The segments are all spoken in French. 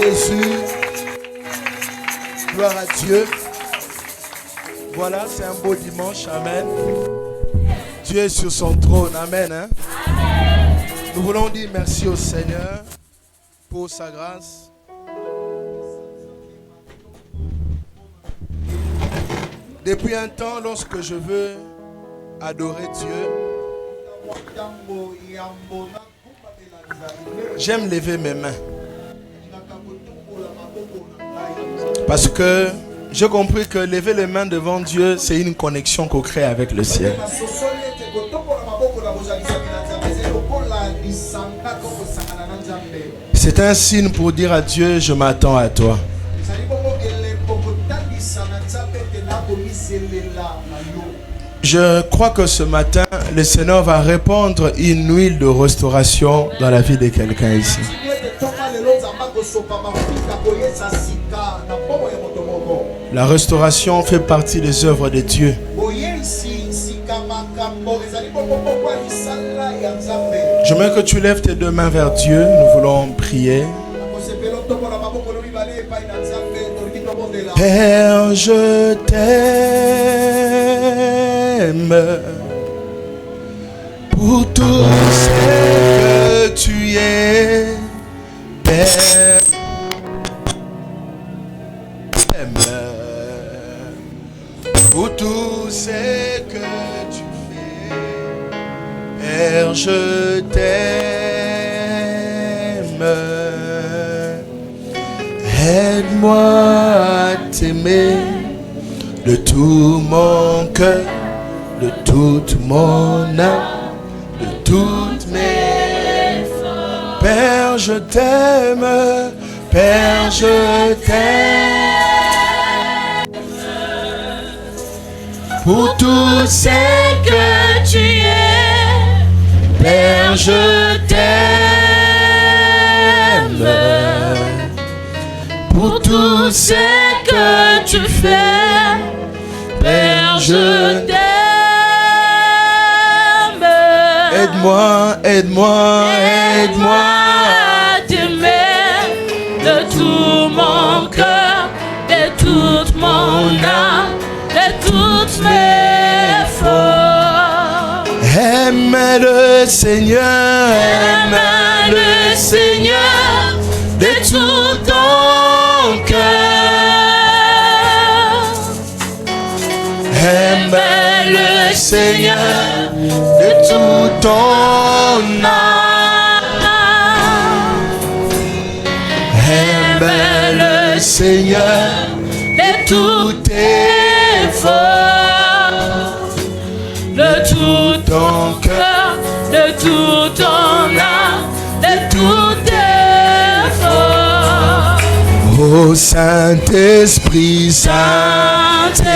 Jésus. Gloire à Dieu. Voilà, c'est un beau dimanche. Amen. Dieu est sur son trône. Amen. Hein? Nous voulons dire merci au Seigneur pour sa grâce. Depuis un temps, lorsque je veux adorer Dieu, j'aime lever mes mains. Parce que j'ai compris que lever les mains devant Dieu, c'est une connexion qu'on crée avec le ciel. C'est un signe pour dire à Dieu, je m'attends à toi. Je crois que ce matin, le Seigneur va répandre une huile de restauration dans la vie de quelqu'un ici. La restauration fait partie des œuvres de Dieu. Je veux que tu lèves tes deux mains vers Dieu. Nous voulons prier. Père, je t'aime pour tout ce que tu es. Père, pour tout ce que tu fais. Père, je t'aime. Aide-moi à t'aimer de tout mon cœur, de toute mon âme, de toutes mes forces. Père, je t'aime. Père, je t'aime. Pour tout ce que tu es. Père, je t'aime. Pour tout ce que tu fais, Père, je t'aime. Aide-moi, aide-moi, aide-moi à t'aimer de tout mon cœur, de toute mon âme, de toutes mes forces. Aime le Seigneur, aime le Seigneur de tout ton cœur. Aime le Seigneur de tout ton âme. Aime le Seigneur de tous tes forces, de tout ton cœur, de tout ton âme, de toutes tes forces. Oh Saint-Esprit, Saint-Esprit,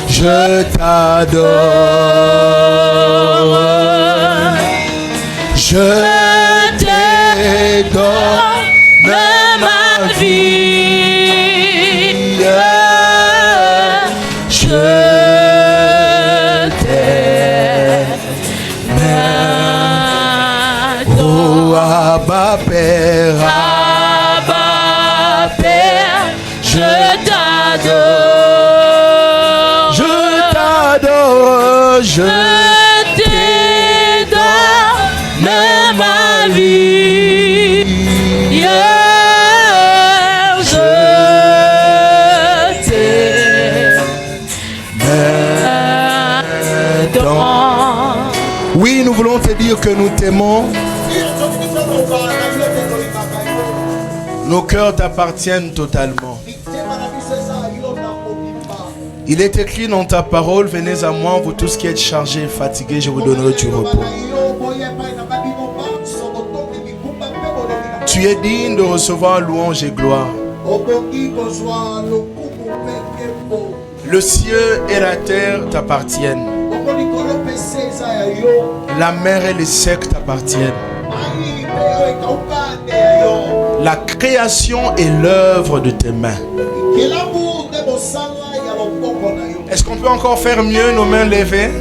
je t'adore. Je te donne ma vie. Je t'aime. Oh Abba Père, Abba Père, je t'adore. Je t'adore. Je te donne ma vie. Je t'aime. Oui, nous voulons te dire que nous t'aimons. Nos cœurs t'appartiennent totalement. Il est écrit dans ta parole, venez à moi, vous tous qui êtes chargés et fatigués, je vous donnerai du repos. Tu es digne de recevoir louange et gloire. Le ciel et la terre t'appartiennent. La mer et les secs t'appartiennent. La création est l'œuvre de tes mains. Est-ce qu'on peut encore faire mieux, nos mains levées?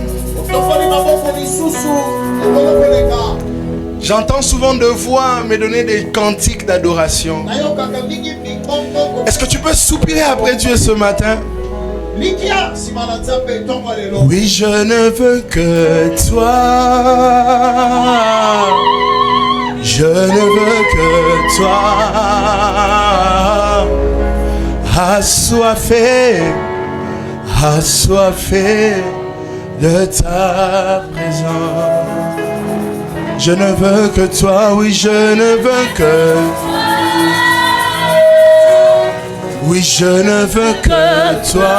J'entends souvent de voix me donner des cantiques d'adoration. Est-ce que tu peux soupirer après Dieu ce matin? Oui, je ne veux que toi. Je ne veux que toi. Assoiffé, assoiffé de ta présence. Je ne veux que toi, oui, je ne veux que toi. Oui, je ne veux que toi.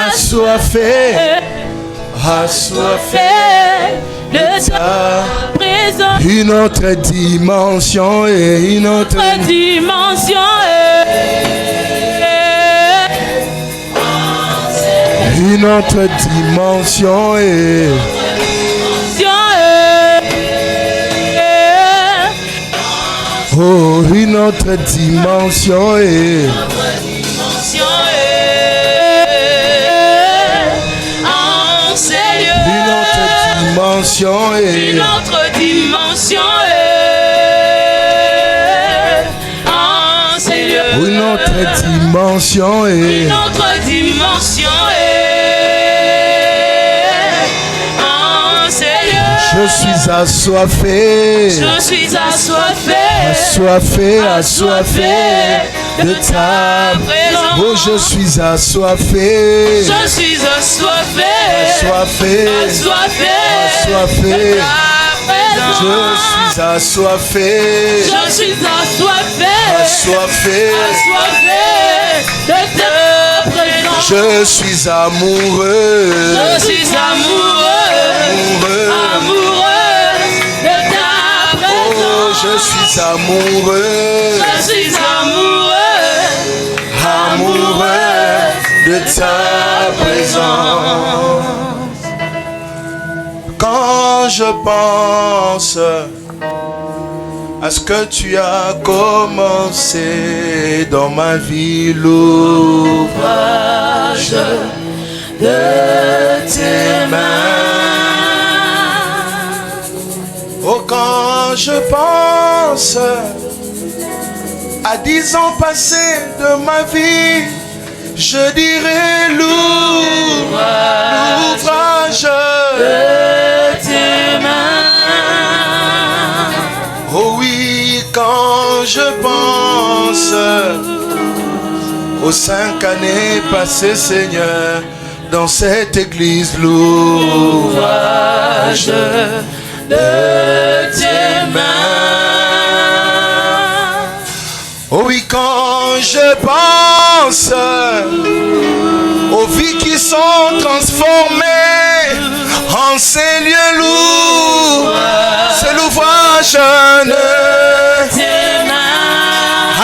Assoiffé, assoiffé de ta présence. Une autre dimension et une autre dimension. Une autre dimension et oh, une autre dimension et une autre dimension et une autre dimension une autre dimension et une autre dimension. Je suis assoiffé, je suis assoiffé, assoiffé, assoiffé de ta présence. Oh, je suis assoiffé, je suis assoiffé, assoiffé, assoiffé, assoiffé de ta présence. Je suis assoiffé, je suis assoiffé, assoiffé, assoiffé de ta présence. Je suis amoureux, je suis amoureux, amoureux de ta présence. Oh, je suis amoureux, je suis amoureux, amoureux de ta présence. Quand je pense à ce que tu as commencé dans ma vie, l'ouvrage de tes mains. Oh, quand je pense à 10 ans passés de ma vie, je dirais l'ouvrage de tes mains. Oh oui, quand je pense aux 5 années passées, Seigneur, dans cette église, l'ouvrage de tes mains. Oh oui, quand je pense aux vies qui sont transformées en ces lieux lourds, c'est l'ouvrage de tes mains.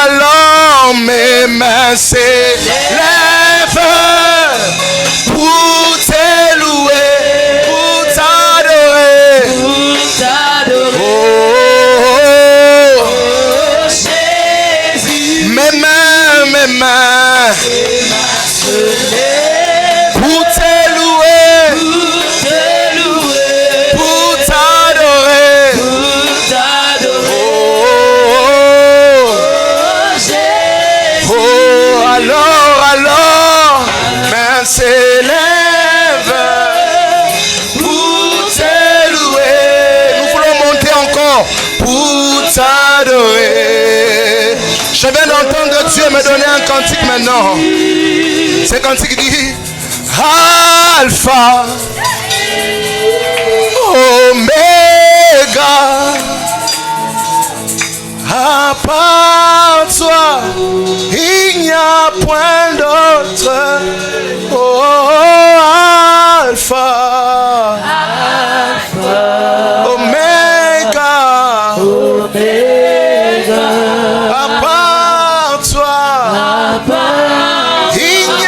Alors mes mains s'élèvent pour t'élouer, pour t'adorer, oh, Jésus. Mes mains pour t'élouer, pour t'adorer, oh, alors, mains s'élèvent pour t'élouer. Nous voulons monter encore pour t'adorer. Je viens d'entendre Dieu me donner un cantique maintenant. Ce cantique dit Alpha, Oméga, à part toi, il n'y a point d'autre. Oh, Alpha, Oméga, à part toi, il n'y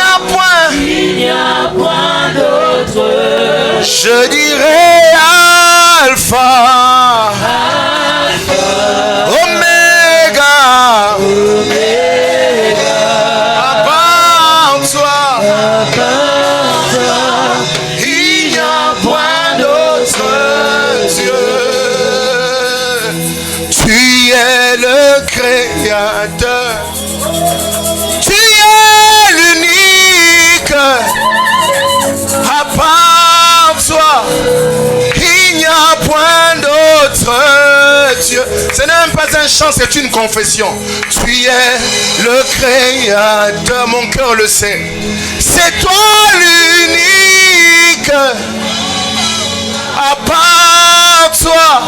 a point d'autre. Je dirais Alpha, Oméga, à part toi, il n'y a point d'autre. créateur. Tu es l'unique. À part toi, il n'y a point d'autre Dieu. Ce n'est même pas un chant, c'est une confession. Tu es le créateur, mon cœur le sait. C'est toi l'unique. À part toi,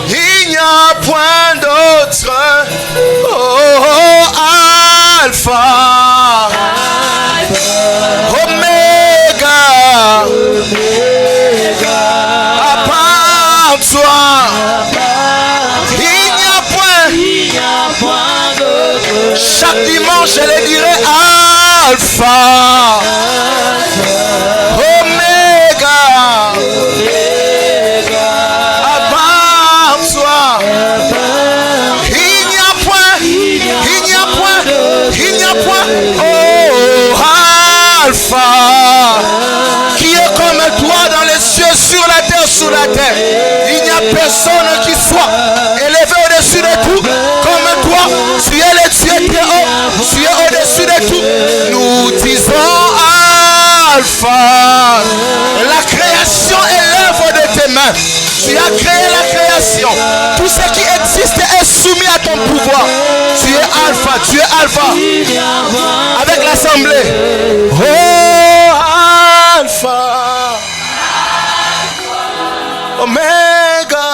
il n'y a point d'autre. Oh, Alpha, Oméga. À part toi, il n'y a point d'autre. Chaque dimanche, je les dirai Alpha, Oméga. Oh, Alpha, qui est comme toi dans les cieux, sur la terre, sous la terre. Il n'y a personne qui soit élevé au-dessus de tout comme toi. Tu es le Dieu très haut, tu es au-dessus de tout. Nous disons Alpha. La création est l'œuvre de tes mains. Tu as créé la création. Tout ce qui existe est soumis à ton pouvoir. Tu es Alpha, tu es Alpha. Avec l'assemblée. Oh, Alpha. Oméga.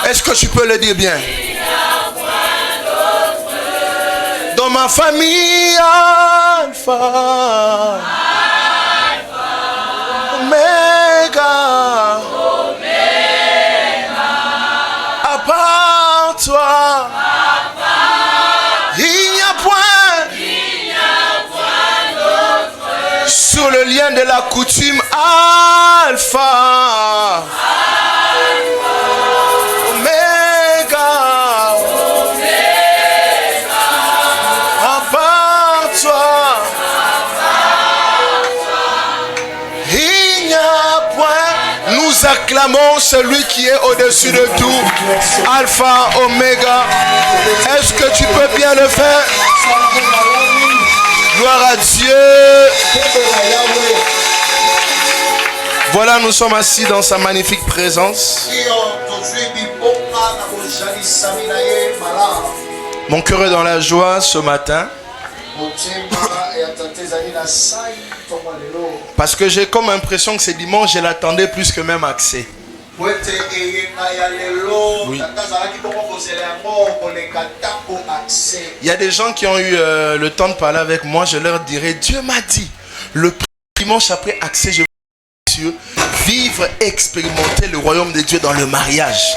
Est-ce que tu peux le dire bien? Dans ma famille, Alpha, Oméga, à part toi, il n'y a point d'autre. Sur le lien de la coutume, Alpha, acclamons celui qui est au-dessus de tout. Alpha, Oméga. Est-ce que tu peux bien le faire? Gloire à Dieu. Voilà, nous sommes assis dans sa magnifique présence. Mon cœur est dans la joie ce matin. Parce que j'ai comme impression que c'est dimanche, je l'attendais plus que même accès. Oui. Il y a des gens qui ont eu le temps de parler avec moi. Je leur dirais, Dieu m'a dit, le dimanche après accès, je vais vivre, expérimenter le royaume de Dieu dans le mariage.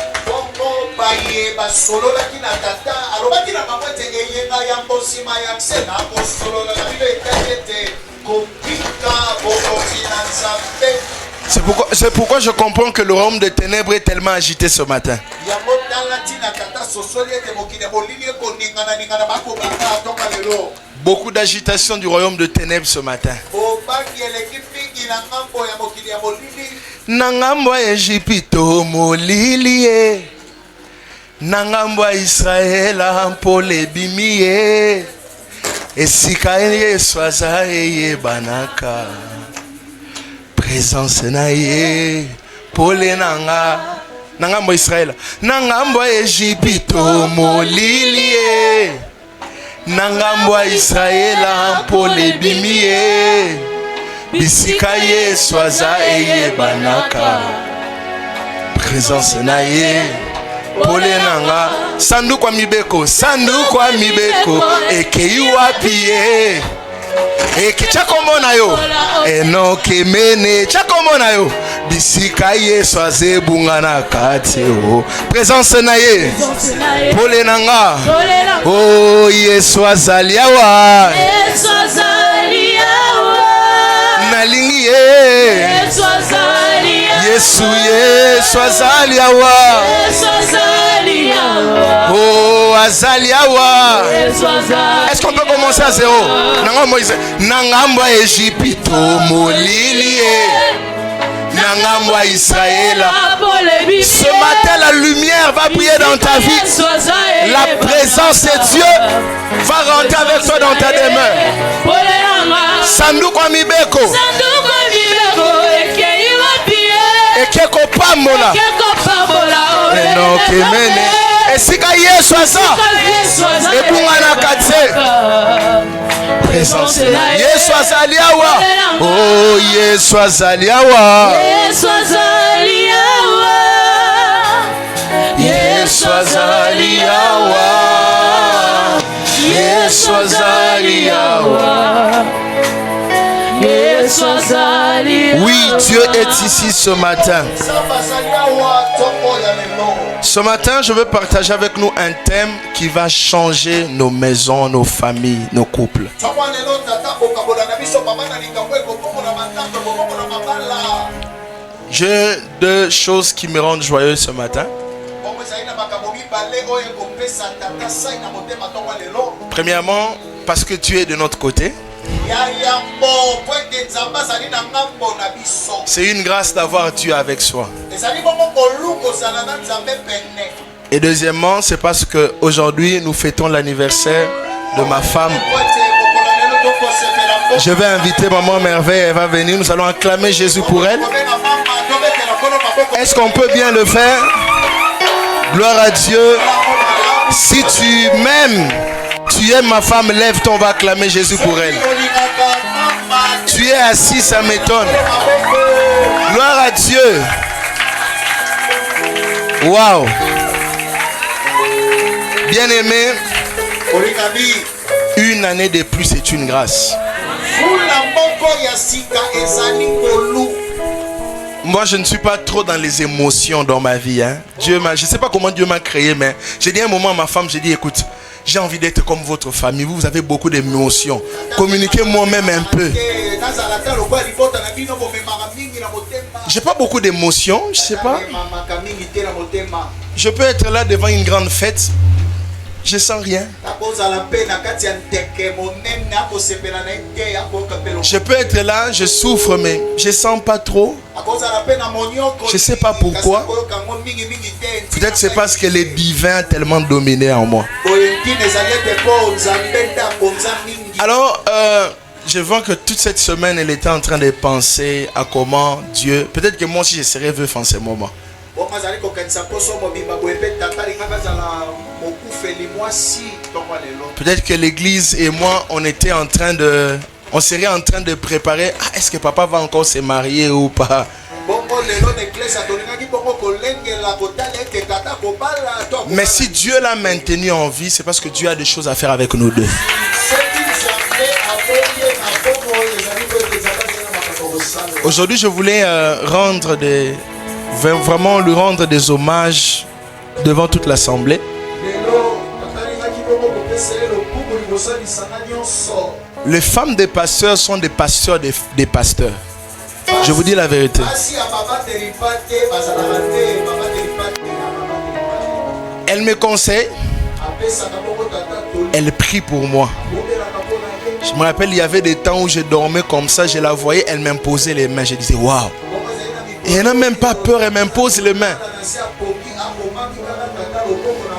C'est pourquoi je comprends que le royaume des ténèbres est tellement agité ce matin. Beaucoup d'agitation du royaume de ténèbres ce matin. Nangambo Ejipito molilie, nangambo Israël ampole bimie, esikaye swazaye banaka, présence naye pole nanga, nangambo Israël, nangambo Ejipito molilie, nangambo Israël ampole bimie. Bisikaye swaza eye banaka, présence naye pole nanga. Sandu kwa mibeko eke wapiye eke chakomona yo enoke mene chakomona yo bisikaye swaze bungana kate o présence naye pole nanga. Oh Yesu azaliawa nalingi Yesu azaliawa. Oh azaliawa. Est-ce qu'on peut commencer à zéro? Nangambo Ejipito molilie, Nangamwa Israël. Ce matin, la lumière va briller dans ta vie. La présence de Dieu va rentrer avec toi dans ta demeure. Sanduku Mibeko. Ekeko Pambola. Non, Kemene. Et si Yesu asa. Et Bungana Katse. Présence. Yesu azaliawa. Oh, Yesu azaliawa. Yesu azaliawa. Yesu azaliawa. Yesu azaliawa. Oui, Dieu est ici ce matin. Ce matin, je veux partager avec nous un thème qui va changer nos maisons, nos familles, nos couples. J'ai deux choses qui me rendent joyeux ce matin. Premièrement, parce que tu es de notre côté. C'est une grâce d'avoir Dieu avec soi. Et deuxièmement, c'est parce que aujourd'hui nous fêtons l'anniversaire de ma femme. Je vais inviter maman Merveille, elle va venir. Nous allons acclamer Jésus pour elle. Est-ce qu'on peut bien le faire? Gloire à Dieu. Si tu m'aimes, tu aimes ma femme, lève-toi, on va acclamer Jésus pour elle. Tu es assis, ça m'étonne. Gloire à Dieu. Waouh. Bien-aimé, une année de plus, c'est une grâce. Moi, je ne suis pas trop dans les émotions dans ma vie. Hein. Je ne sais pas comment Dieu m'a créé, mais j'ai dit un moment à ma femme, j'ai dit, écoute, j'ai envie d'être comme votre famille. Vous avez beaucoup d'émotions. Communiquez-moi même un peu. J'ai pas beaucoup d'émotions, je sais pas. Je peux être là devant une grande fête. Je sens rien. Je peux être là, je souffre, mais je sens pas trop. Je sais pas pourquoi. Peut-être c'est parce que le divin a tellement dominé en moi. Alors, je vois que toute cette semaine, elle était en train de penser à comment Dieu... Peut-être que moi aussi, je serais veuf en ce moment. Peut-être que l'église et moi, on serait en train de préparer. Ah, est-ce que papa va encore se marier ou pas? Mais si Dieu l'a maintenu en vie, c'est parce que Dieu a des choses à faire avec nous deux. Aujourd'hui, je voulais vraiment lui rendre des hommages devant toute l'assemblée. Les femmes des pasteurs sont des pasteurs des pasteurs. Je vous dis la vérité. Elle me conseille. Elle prie pour moi. Je me rappelle, il y avait des temps où je dormais comme ça, je la voyais, elle m'imposait les mains. Je disais, waouh. Et elle n'a même pas peur, elle m'impose les mains.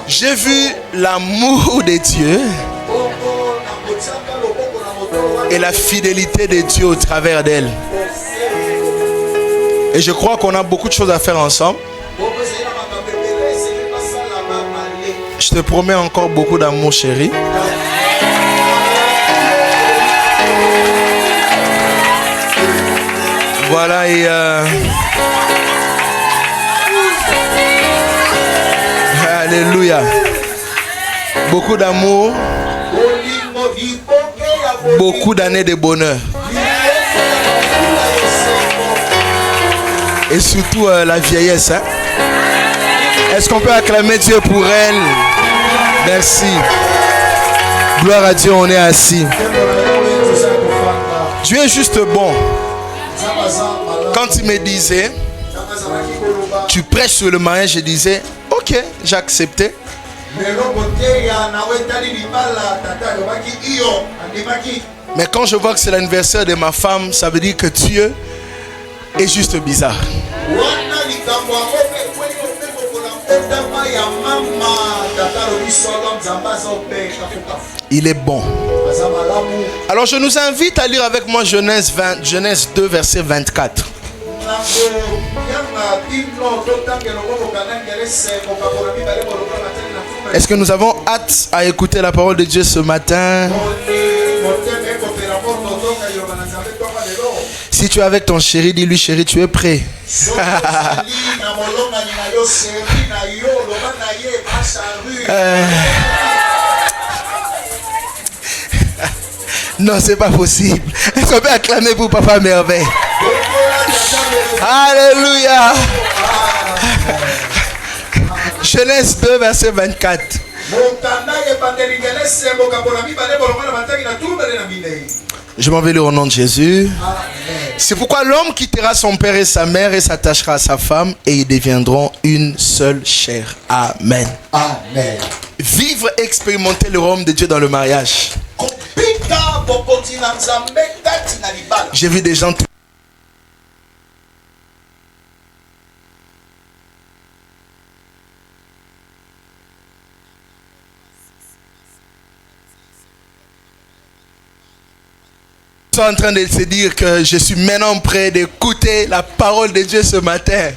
J'ai vu l'amour de Dieu et la fidélité de Dieu au travers d'elle. Et je crois qu'on a beaucoup de choses à faire ensemble. Je te promets encore beaucoup d'amour, chérie. Voilà, et alléluia. Beaucoup d'amour. Beaucoup d'années de bonheur. Et surtout la vieillesse. Hein? Est-ce qu'on peut acclamer Dieu pour elle? Merci. Gloire à Dieu, on est assis. Dieu est juste bon. Quand il me disait, tu prêches sur le mariage, je disais, ok, j'ai accepté. Mais quand je vois que c'est l'anniversaire de ma femme, ça veut dire que Dieu est juste bizarre. Il est bon. Alors je nous invite à lire avec moi Genèse 2, verset 24. Est-ce que nous avons hâte à écouter la parole de Dieu ce matin? Si tu es avec ton chéri, dis-lui chéri, tu es prêt. Non, c'est pas possible. Est-ce qu'on peut acclamer pour Papa Merveille? Alléluia. Genèse 2, verset 24. Je m'en vais lire au nom de Jésus. C'est pourquoi l'homme quittera son père et sa mère et s'attachera à sa femme et ils deviendront une seule chair. Amen. Amen. Vivre et expérimenter le royaume de Dieu dans le mariage. J'ai vu des gens sont en train de se dire que je suis maintenant prêt d'écouter la parole de Dieu ce matin.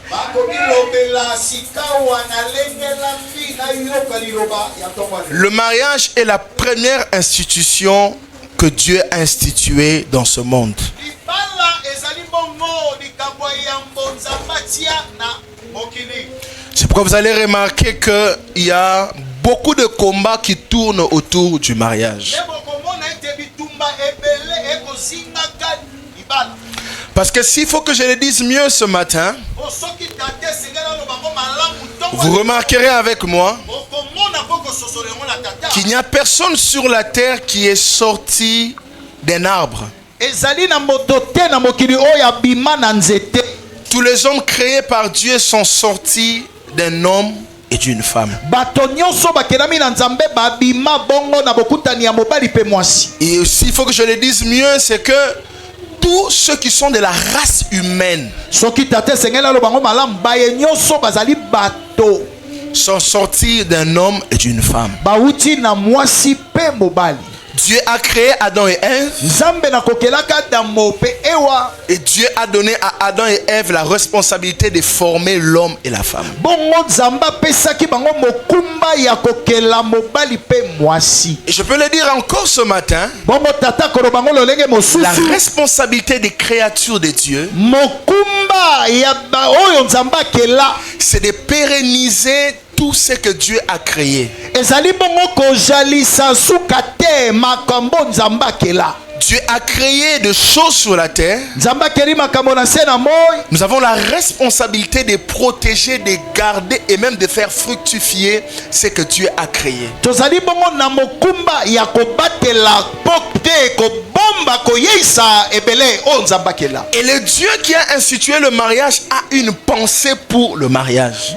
Le mariage est la première institution que Dieu a instituée dans ce monde. C'est pourquoi vous allez remarquer qu'il y a beaucoup de combats qui tournent autour du mariage. Parce que s'il faut que je le dise mieux ce matin, vous remarquerez avec moi qu'il n'y a personne sur la terre qui est sorti d'un arbre. Tous les hommes créés par Dieu sont sortis d'un homme et d'une femme. Et aussi, il faut que je le dise mieux, c'est que tous ceux qui sont de la race humaine sont sortis d'un homme et d'une femme. Dieu a créé Adam et Ève. Et Dieu a donné à Adam et Ève la responsabilité de former l'homme et la femme. Et je peux le dire encore ce matin, la responsabilité des créatures de Dieu, c'est de pérenniser tout ce que Dieu a créé. Dieu a créé des choses sur la terre. Nous avons la responsabilité de protéger, de garder et même de faire fructifier ce que Dieu a créé. Et le Dieu qui a institué le mariage a une pensée pour le mariage.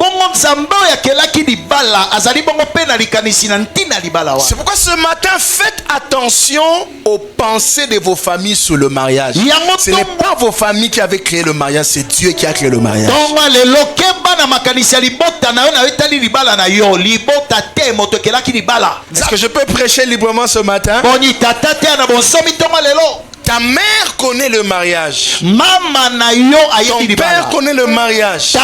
C'est pourquoi ce matin, faites attention aux pensées de vos familles sur le mariage. Ce n'est pas vos familles qui avaient créé le mariage, c'est Dieu qui a créé le mariage. Est-ce que je peux prêcher librement ce matin? Ta mère connaît le mariage. Ton père connaît le mariage.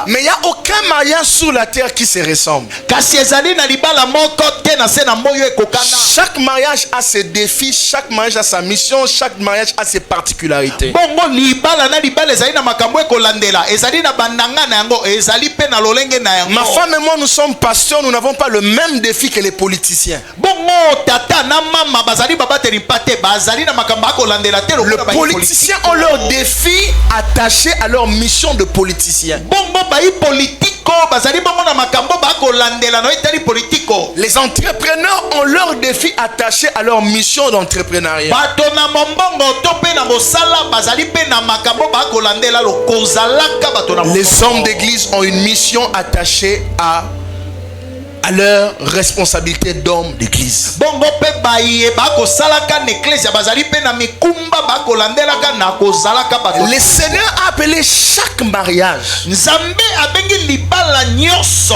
Mais il n'y a aucun mariage sur la terre qui se ressemble. Chaque mariage a ses défis, chaque mariage a sa mission, chaque mariage a ses particularités. Ma femme et moi, nous sommes pasteurs, nous n'avons pas le même défi que les politiciens. Les politiciens ont leurs défis attachés à leur mission de politicien. Les entrepreneurs ont leurs défis attachés à leur mission d'entrepreneuriat. Les hommes d'église ont une mission attachée à à leur responsabilité d'homme d'église. Bongo pe baye bako salaka n'ecclesia bazali pe na mikumba bako landelaka na kozalaka bato. Le Seigneur a appelé chaque mariage Nzambe abengi libala nyonso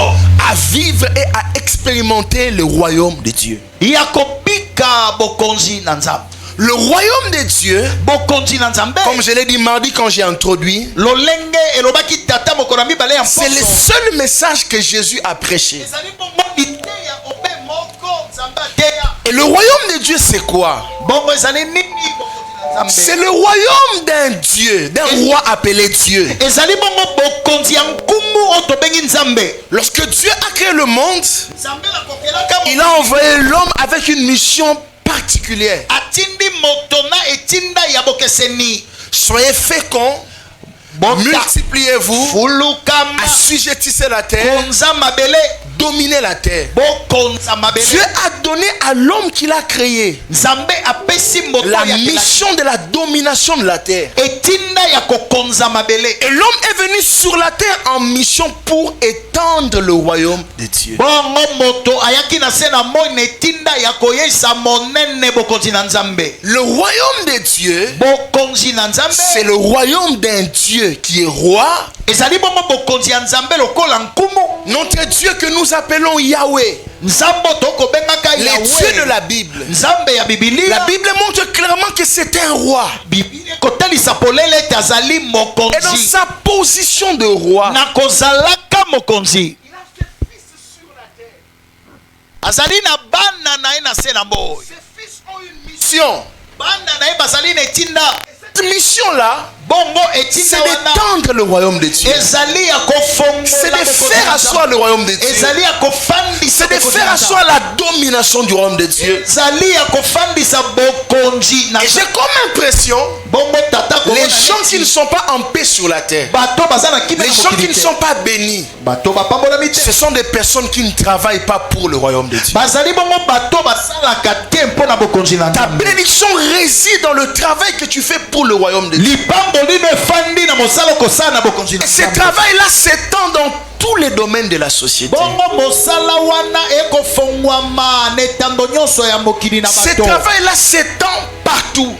à vivre et à expérimenter le royaume de Dieu. ya kopika bokonzi na Nzambe. Le royaume de Dieu, Bokonzi na Nzambe comme je l'ai dit mardi quand j'ai introduit, lolenge elobaki tata mokolo mibale ya c'est le seul message que Jésus a prêché. ezali bongo iteya obe moko Nzambe ateya. Et le royaume de Dieu, c'est quoi? Bongo ezali nini bokonzi na Nzambe? C'est le royaume d'un Dieu, d'un roi appelé Dieu. ezali bongo bokonzi ya nkumu oyo tobengi Nzambe. Lorsque Dieu a créé le monde, Nzambe akokelaka il a envoyé l'homme avec une mission particulière. atindi moto na etinda ya bokeseni. Soyez féconds, multipliez-vous, fulukama assujettissez la terre, konza mabele dominez la terre. bokonza mabele. Dieu a donné à l'homme qu'il a créé Nzambe apesi moto la ya mission de la domination de la terre. etinda ya kokonza mabele. Et l'homme est venu sur la terre en mission pour étendre le royaume de Dieu. bongo moto ayaki na se na moi na etinda ya koyeisa monene bokonzi na Nzambe. Le royaume de Dieu, bokonzi na Nzambe c'est le royaume d'un Dieu qui est roi. ezali bongo bokonzi ya Nzambe lokola nkumu. Notre Dieu que nous appelons Yahweh, Nzambe tokobengaka le Dieu de Yahweh. la Bible. Nzambe ya Bibilia. La Bible montre clairement que c'est un roi. Bibilia kotalisa polele ete azali Et dans mokonzi sa position de roi, na kozalaka mokonzi azali na bana na ye na se na mboyi. mission. Bana na ye bazali na etinda. Cette mission-là, Bongo c'est etinda wana d'étendre le royaume de Dieu. ezali ya C'est kofongola de faire asseoir le royaume de Dieu. ezali ya kofandisa C'est de faire asseoir la domination du royaume de Dieu. ezali ya kofandisa bokonzi na Et j'ai comme impression, bongo tata les gens qui ne sont pas en paix sur la terre, bato baza na kimia les na gens qui mokili ne te. sont pas bénis, Bato bapambolami te. ce sont des personnes qui ne travaillent pas pour le royaume de Dieu. Bazali bongo bato basalaka te mpo na bokonzi na Ta Nzambe. bénédiction réside dans le travail que tu fais pour le royaume de Dieu. Lipamboli efandi na mosala kosala na bokonzi na Et ce Nzambe. travail-là s'étend dans tous les domaines de la société. Bongo mosala wana ekofongwama na etando nyonso ya mokili na Ce bato. travail-là s'étend partout.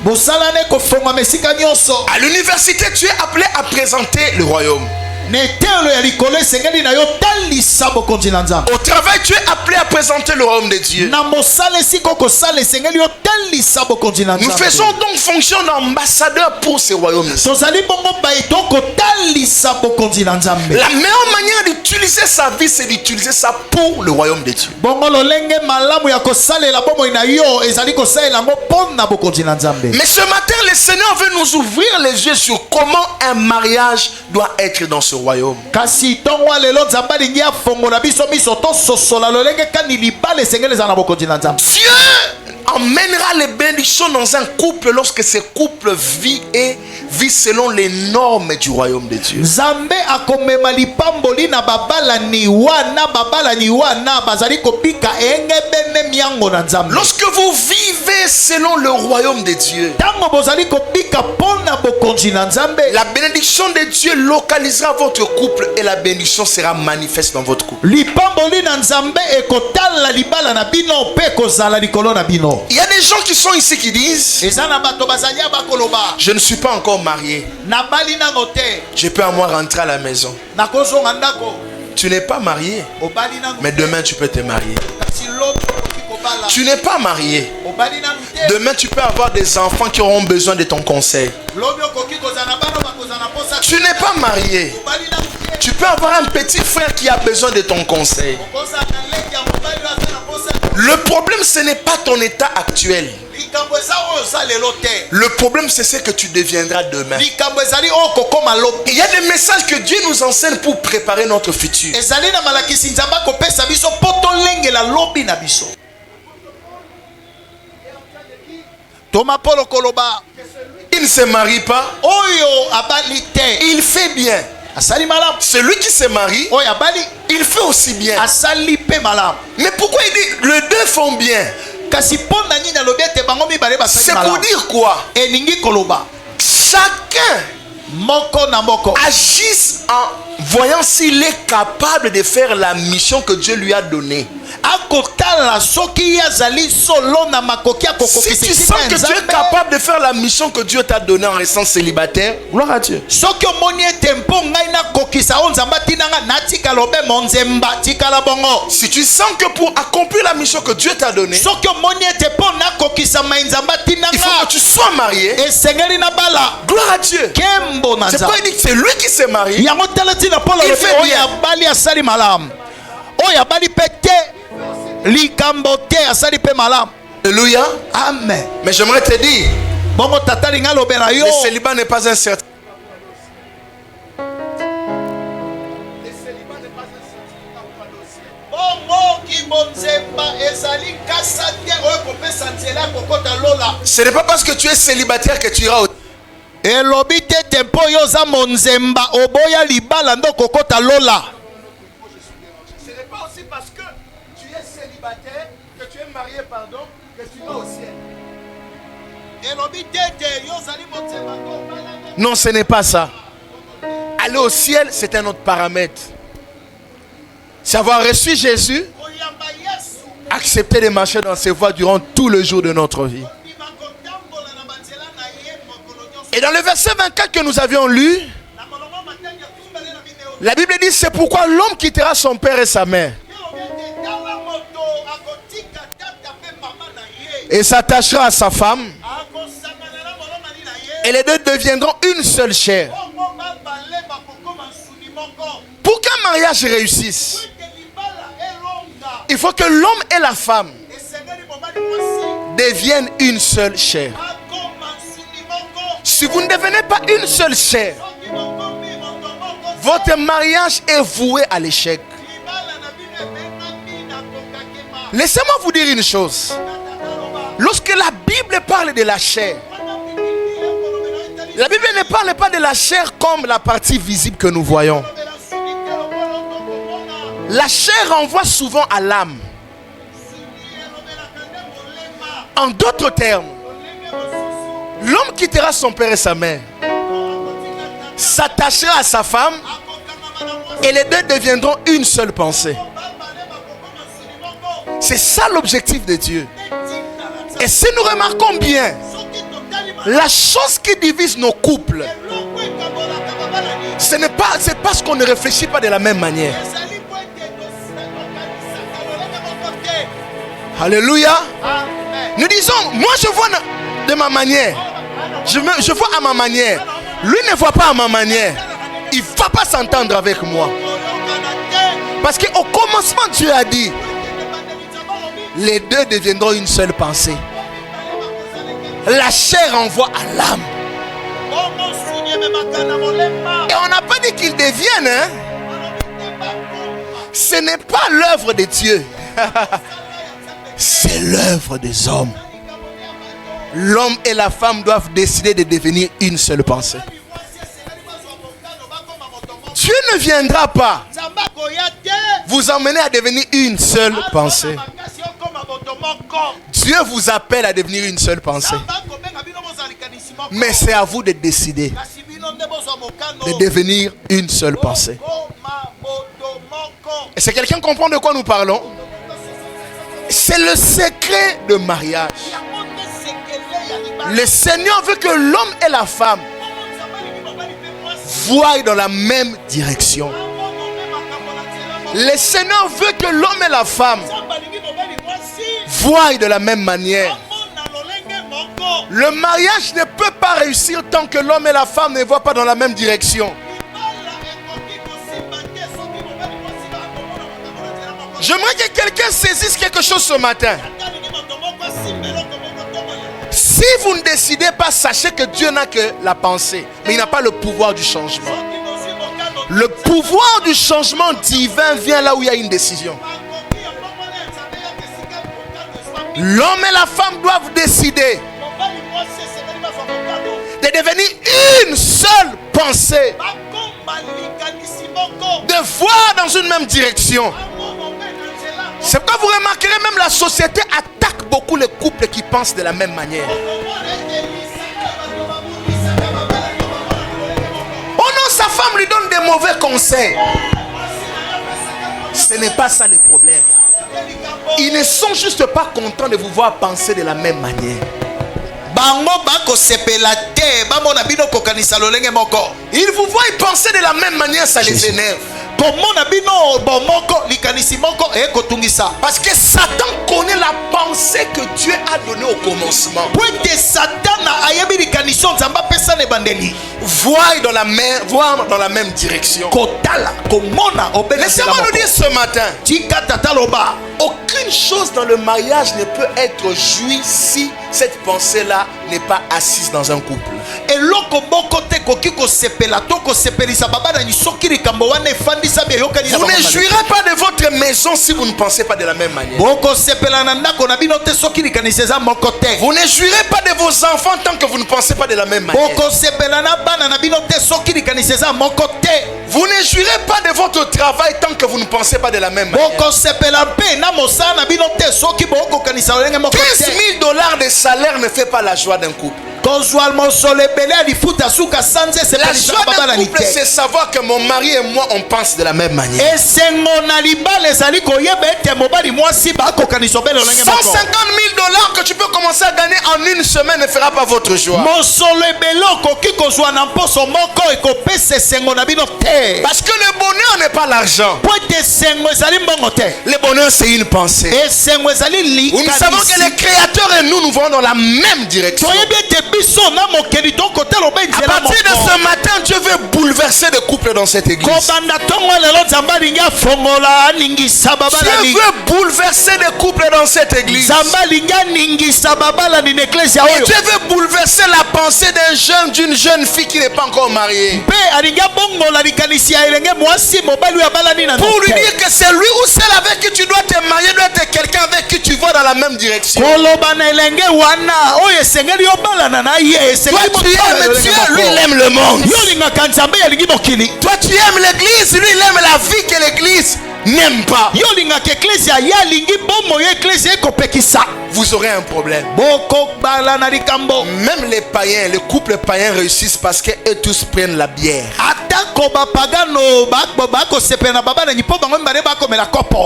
Mosala na ekofongwama esika nyonso. À l'université, tu es appelé à présenter le royaume. Na etelo ya likolo esengeli na yo talisa bokonzi na Nzambe. Au travail, tu es appelé à présenter le royaume de Dieu. Na mosala esika okosala esengeli yo talisa bokonzi na Nous Nzambe. faisons donc fonction d'ambassadeur pour ce royaume. tozali bongo baito kotalisa bokonzi na Nzambe. La meilleure manière d'utiliser sa vie, c'est d'utiliser ça pour le royaume de Dieu. Bongo lolenge malamu ya kosalela bomoi na yo ezali kosalela ngo pona bokonzi na Nzambe. Mais ce matin, le Seigneur veut nous ouvrir les yeux sur comment un mariage doit être dans ce royaume. Kasi tongo lelo Nzambe alingi afongola biso miso to sosola lolenge kani libala esengeli ezala na bokonzi na Nzambe. Dieu emmènera les bénédictions dans un couple lorsque ce couple vit selon les normes du royaume de Dieu. Nzambe akomema lipamboli na babalani wana bazali kopika engebene miango na Nzambe. Lorsque vous vivez selon le royaume de Dieu, Tango bozali kopika pona bokonzi na Nzambe. la bénédiction de Dieu localisera votre couple et la bénédiction sera manifeste dans votre couple. Lipamboli na Nzambe ekotala libala na bino pe kozala likolo na bino. Il y a des gens qui sont ici qui disent: Ezana bato bazali bakoloba je ne suis pas encore marié, na bali na note je peux à moi rentrer à la maison. na kozonga ndako Tu n'es pas marié, obali na mais demain tu peux te marier. kasi lobi kobala Tu n'es pas marié, obali na note demain tu peux avoir des enfants qui auront besoin de ton conseil. lobi okoki kozana bana bakozana posa Tu n'es pas marié, obali na note tu peux avoir un petit frère qui a besoin de ton conseil. kosa na leki ya mobali na posa. Le problème, ce n'est pas ton état actuel. Likambo eza oyo za lelo te. Le problème, c'est ce que tu deviendras demain. Likambo ezali oyo kokoma lobi. Il y a des messages que Dieu nous enseigne pour préparer notre futur. Ezali na malakisi Nzambe akopesa biso po tolengela lobi na biso. Toma Polo koloba Il ne se marie pas, oyo abali te il fait bien. asali malamu. Celui qui se marie, Oyo abali il fait aussi bien. asali pe malamu. Mais pourquoi il dit les deux font bien? Kasi pona nini alobi ete bango mibale basali C'est pour malamu. dire quoi? Elingi koloba Chacun moko na moko agisse en voyant s'il est capable de faire la mission que Dieu lui a donnée. Si tu sens que tu es capable de faire la mission que Dieu t'a donnée en restant célibataire, gloire à Dieu. Si tu sens que pour accomplir la mission que Dieu t'a donnée, il faut que tu sois marié. Gloire à Dieu. C'est pas unique, c'est lui qui s'est marié. Il fait bien. Alléluia. Amen. Mais j'aimerais te dire, le célibat n'est pas un certain. Ce n'est pas parce que tu es célibataire que tu iras au... Ce n'est pas aussi parce que tu es célibataire, que tu es marié, pardon, que tu vas au ciel. Non, ce n'est pas ça. Aller au ciel, c'est un autre paramètre. C'est avoir reçu Jésus, accepter de marcher dans ses voies durant tout le jour de notre vie. Et dans le verset 24 que nous avions lu, la Bible dit, c'est pourquoi l'homme quittera son père et sa mère et s'attachera à sa femme, et les deux deviendront une seule chair. Pour qu'un mariage réussisse, il faut que l'homme et la femme deviennent une seule chair. Si vous ne devenez pas une seule chair, votre mariage est voué à l'échec. Laissez-moi vous dire une chose. Lorsque la Bible parle de la chair, la Bible ne parle pas de la chair comme la partie visible que nous voyons. La chair renvoie souvent à l'âme. En d'autres termes, l'homme quittera son père et sa mère, s'attachera à sa femme, et les deux deviendront une seule pensée. C'est ça l'objectif de Dieu. Et si nous remarquons bien, la chose qui divise nos couples, c'est parce qu'on ne réfléchit pas de la même manière. Alléluia. Nous disons, moi je vois de ma manière. Je vois à ma manière. Lui ne voit pas à ma manière. Il ne va pas s'entendre avec moi. Parce qu'au commencement, Dieu a dit, les deux deviendront une seule pensée. La chair renvoie à l'âme. Et on n'a pas dit qu'ils deviennent. Hein? Ce n'est pas l'œuvre de Dieu. C'est l'œuvre des hommes. L'homme et la femme doivent décider de devenir une seule pensée. Dieu ne viendra pas vous emmener à devenir une seule pensée. Dieu vous appelle à devenir une seule pensée. Mais c'est à vous de décider de devenir une seule pensée. Est-ce que quelqu'un comprend de quoi nous parlons? C'est le secret de mariage. Le Seigneur veut que l'homme et la femme voient dans la même direction. Le Seigneur veut que l'homme et la femme voient de la même manière. Le mariage ne peut pas réussir tant que l'homme et la femme ne voient pas dans la même direction. J'aimerais que quelqu'un saisisse quelque chose ce matin. Si vous ne décidez pas, sachez que Dieu n'a que la pensée, mais il n'a pas le pouvoir du changement. Le pouvoir du changement divin vient là où il y a une décision. L'homme et la femme doivent décider de devenir une seule pensée, de voir dans une même direction. C'est pourquoi vous remarquerez même la société attaque beaucoup les couples qui pensent de la même manière. Oh non, sa femme lui donne des mauvais conseil. Ce n'est pas ça le problème. Ils ne sont juste pas contents de vous voir penser de la même manière. Ils vous voient penser de la même manière, ça les énerve. Parce que Satan connaît la pensée que Dieu a donnée au commencement. Voir dans la même direction. Laissez-moi nous dire ce matin, aucune chose dans le mariage ne peut être jouie si cette pensée-là n'est pas assise dans un couple. Vous ne jouirez pas de votre maison si vous ne pensez pas de la même manière. Vous ne jouirez pas de vos enfants tant que vous ne pensez pas de la même manière. Vous ne jouirez pas de votre travail tant que vous ne pensez pas de la même manière. $15 000 de salaire ne fait pas la joie d'un couple. La joie d'un couple, c'est savoir que mon mari et moi, on pense de la même manière. 150 000 $ que tu peux commencer à gagner en une semaine ne fera pas votre joie. Parce que le bonheur n'est pas l'argent. Le bonheur, c'est une pensée. Nous savons que les créateurs et nous vont dans la même direction. À partir de ce matin, Dieu veut bouleverser les couples dans cette église. Dieu veut bouleverser les couples dans cette église. Et Dieu veut bouleverser la pensée d'une jeune fille qui n'est pas encore mariée. Pour lui dire que c'est lui ou celle avec qui tu dois te marier doit être quelqu'un avec qui tu vas dans la même direction. Toi tu aimes Dieu, lui il aime le monde. Toi tu aimes l'église, lui il aime la vie que l'église n'aime pas. Vous aurez un problème. Même les païens, les couples païens réussissent parce qu'eux tous prennent la bière.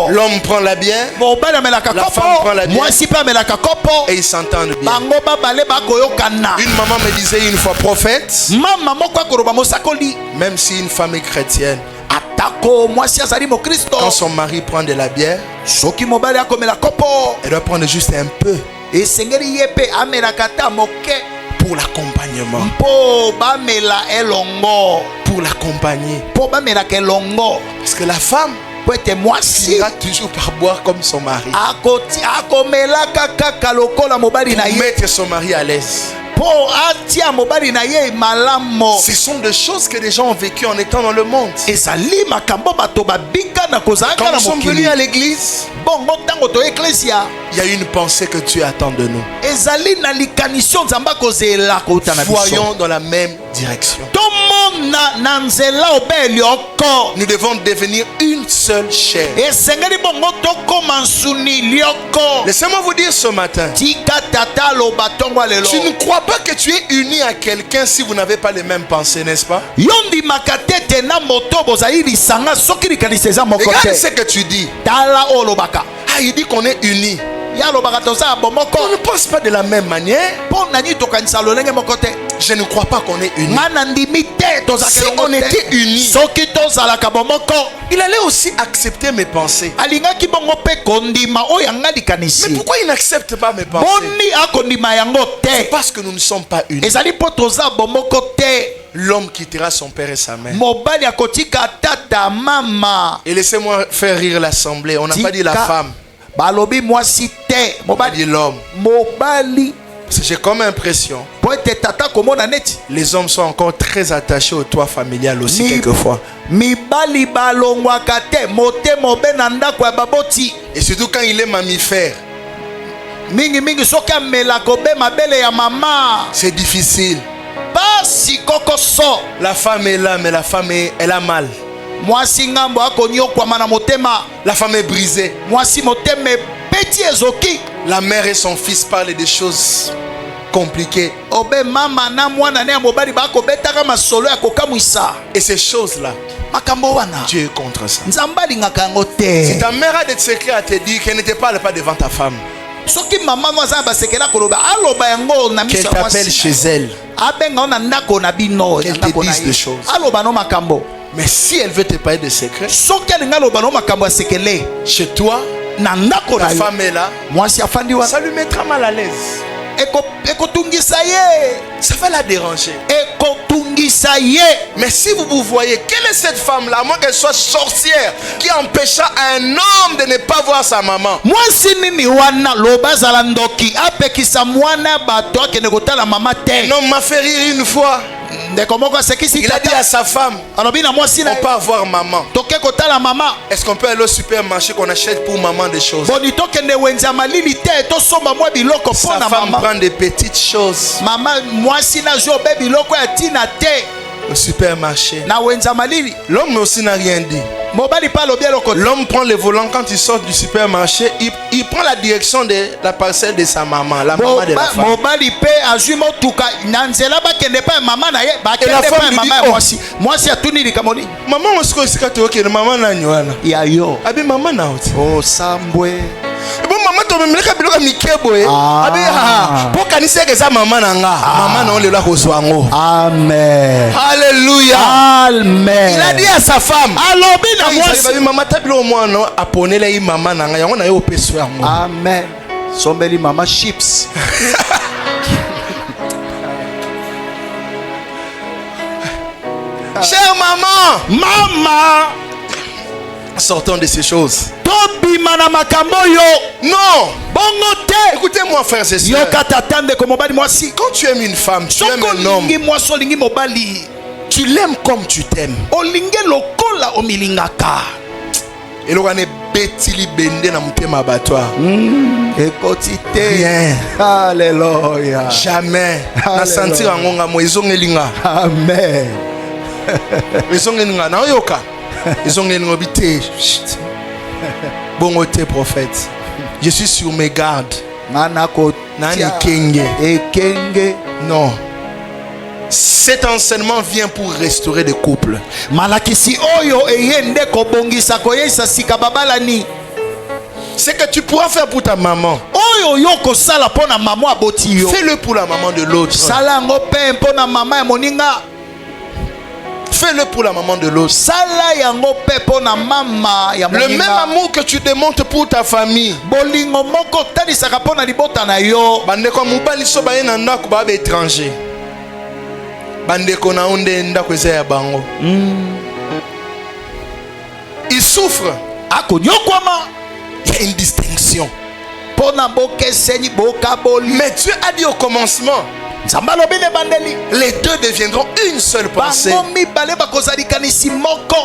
L'homme prend la bière, la femme prend la bière et ils s'entendent bien. Une maman me disait une fois, prophète, même si une femme est chrétienne, quand son mari prend de la bière, elle doit prendre juste un peu pour l'accompagnement, pour l'accompagner. Parce que la femme finira toujours par boire comme son mari, pour mettre son mari à l'aise. Ce sont des choses que les gens ont vécues en étant dans le monde. Quand nous sommes venus à l'église, il y a une pensée que Dieu attend de nous. Voyons dans la même direction. Nous devons devenir une seule chair. Laissez-moi vous dire ce matin, tu ne crois pas que tu es uni à quelqu'un si vous n'avez pas les mêmes pensées, n'est-ce pas? Regarde ce que tu dis. Il dit qu'on est unis. On ne pense pas de la même manière. Je ne crois pas qu'on est unis. Si on était unis, il allait aussi accepter mes pensées. Mais pourquoi il n'accepte pas mes pensées? C'est parce que nous ne sommes pas unis. L'homme quittera son père et sa mère. Et laissez-moi faire rire l'assemblée. On n'a pas dit la femme. On a dit l'homme. Parce que j'ai comme impression, les hommes sont encore très attachés au toit familial aussi quelquefois. Et surtout quand il est mammifère, c'est difficile. La femme est là, mais la femme elle a mal. La femme est brisée. La mère et son fils parlent des choses compliqué. Obe mama na mwana ne mobali bako betaka masolo ya kokamwisa. Et ces choses-là, Makambo wana. Dieu est contre ça. Nzamba lingaka yango Si te. ta mère a des secrets à te dire, qu'elle ne te parle pas devant ta femme, Soki mama mwaza basekela koloba aloba yango na qu'elle miso t'appelle chez elle. Abenga na ndako na bino. Qu'elle te dise des choses. Aloba no makambo. Mais si elle veut te parler de secrets, Soki alinga aloba no makambo asekele. chez toi, Na ndako ta na yo. femme est là, Mwasi afandi wana. ça lui mettra mal à l'aise. Ekotungisa ye. Ça va la déranger. Ekotungisa ye. Mais si vous voyez, quelle est cette femme-là, à moins qu'elle soit sorcière, qui empêcha un homme de ne pas voir sa maman? Mwasi nini wana loba zala ndoki apekisa mwana bato akende kotala mama te. Un homme m'a fait rire une fois. Ndeko moko asekisi Il a dit à sa femme, alobi na mwasi na on peut avoir maman. toke kotala mama. Est-ce qu'on peut aller au supermarché qu'on achète pour maman des choses? Boni tokende wenza malili te tosomba mwa biloko Sa pona femme mama. prend des petites choses Mama mwasi na zo be biloko ya tina te au supermarché. na wenza malili. L'homme aussi n'a rien dit. Mobali pa lobi eloko te. L'homme prend le volant quand il sort du supermarché. Il prend la direction de la parcelle de sa maman, la maman de la femme. Mobali pe azwi motuka na nzela bakende pa mama na ye Et la bakende femme pa lui mama dit, ya oh. mwasi. Mwasi atuni likamoni Maman, on se dit que maman n'a rien. ya yo. Abi maman n'a rien. Oh sambwe. Bon maman to memeleka biloko mikebo e. Abi ha. Po kanisa ke za maman nanga. Maman na on le la kozwango. Amen. Alléluia. Amen. Il a dit à sa femme. Alobi na mwasi. Abi maman tabilo mo no aponela yi maman nanga yango na yo peso yango. Amen. Sombeli mama chips. Chère maman, Mama. sortons de ces choses. Tobima na makambo yo. Non. Bongo te. Écoutez-moi frères et sœurs. Yoka tatande ko mobali mwasi. Quand tu aimes une femme, tu aimes Soko un homme, lingi mwasi olingi mobali. tu l'aimes comme tu t'aimes. Olingi lokola omilingaka. Et l'on est betili bende na mutema batwa. Ekoti te. Rien. Alléluia. Jamais. Na Alléluia. sentir ngonga mo ezongelinga. Amen. Ezongelinga na yoka. Ezongelinga bité. Bongo te prophète. Je suis sur mes gardes. Nana ko Nani kenge. ekenge. Non. Cet enseignement vient pour restaurer des couples. Malakisi oyo eyende ko bongisa ko yesa sika babalani. Ce que tu pourras faire pour ta maman, Oyo yoko sala pona mama aboti yo. fais-le pour la maman de l'autre. Sala ngo pe pona mama ya moninga. Fais-le pour la maman de l'autre. Sala yango pe pona mama ya Le moninga. même amour que tu démontres pour ta famille. Bolingo moko talisaka pona libota na yo. Bandeko mobali so baye na ndako ba étranger. Bandeko na onde ndako eza ya bango. Il souffre. Akonyokwama Il y a une distinction. pona bokeseni bokaboli. Mais Dieu a dit au commencement, Nzamba lobi ne bandeli. les deux deviendront une seule pensée. Bango mibale bakozala likanisi moko.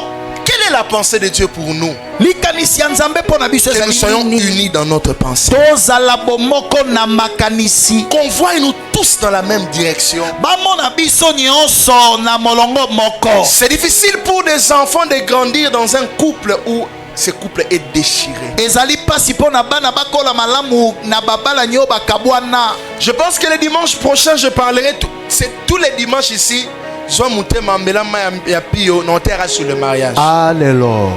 Quelle est la pensée de Dieu pour nous? Likanisi ya Nzambe pona biso Que nous soyons ezali nini? unis dans notre pensée. Tozala bomoko na makanisi. Qu'on voie nous tous dans la même direction. Bamona biso nyonso na molongo moko. C'est difficile pour des enfants de grandir dans un couple où ce couple est déchiré. Ezali pasi pona bana bakola malamu na babala nyo bakabwana. Je pense que le dimanche prochain, je parlerai. C'est tous les dimanches ici. Soit monter Mambelama ya Pio, non terre sur le mariage. Alléluia.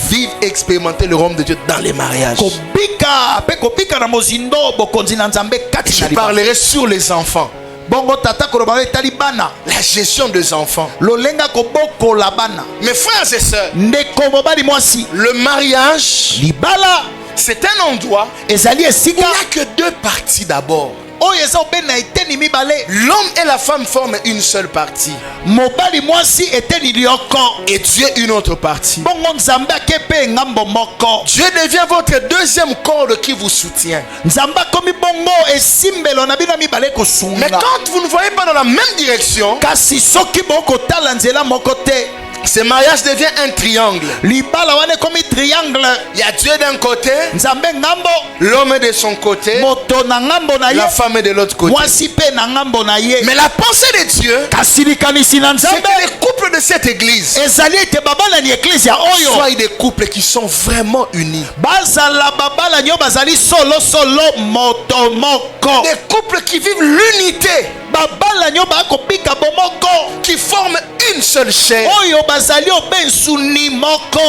Vive, expérimenter le royaume de Dieu dans les mariages. Kobika pe kobika na mozindo bokonzi na Nzambe kati Je na libala. parlerai sur les enfants. Bongo tata koloba etali bana. La gestion des enfants. Lolenga koboko la bana. Mes frères et sœurs, Ndeko mobali mwasi. le mariage, Libala c'est un endroit ezali où il esika. n'y a que deux parties d'abord. Oyo eza obena eteni mibale. L'homme et la femme forment une seule partie. Mobali mwasi eteni lioko. Et Dieu une autre partie. Bongo Nzambe akepe ngambo moko. Dieu devient votre deuxième corde qui vous soutient. Nzambe komi bongo esimbelo na bino mibale Mais kosunga. quand vous ne voyez pas dans la même direction, Kasi soki boko tala nzela moko te. Ce mariage devient un triangle. libala wana komi triangle. Il y a Dieu d'un côté, Nzambe ngambo, l'homme de son côté, moto na ngambo na ye, la femme de l'autre côté. mwasi pe na ngambo na ye. Mais la pensée de Dieu, Kasi likanisi na c'est Nzambe que les couples de cette église ezali ete babala ni eklezia oyo soient des couples qui sont vraiment unis. bazala babala nyo bazali solo solo moto moko. Des couples qui vivent l'unité, Babala nyo bakopika bomoko qui forment une seule chair, oyo bazali obensuni moko,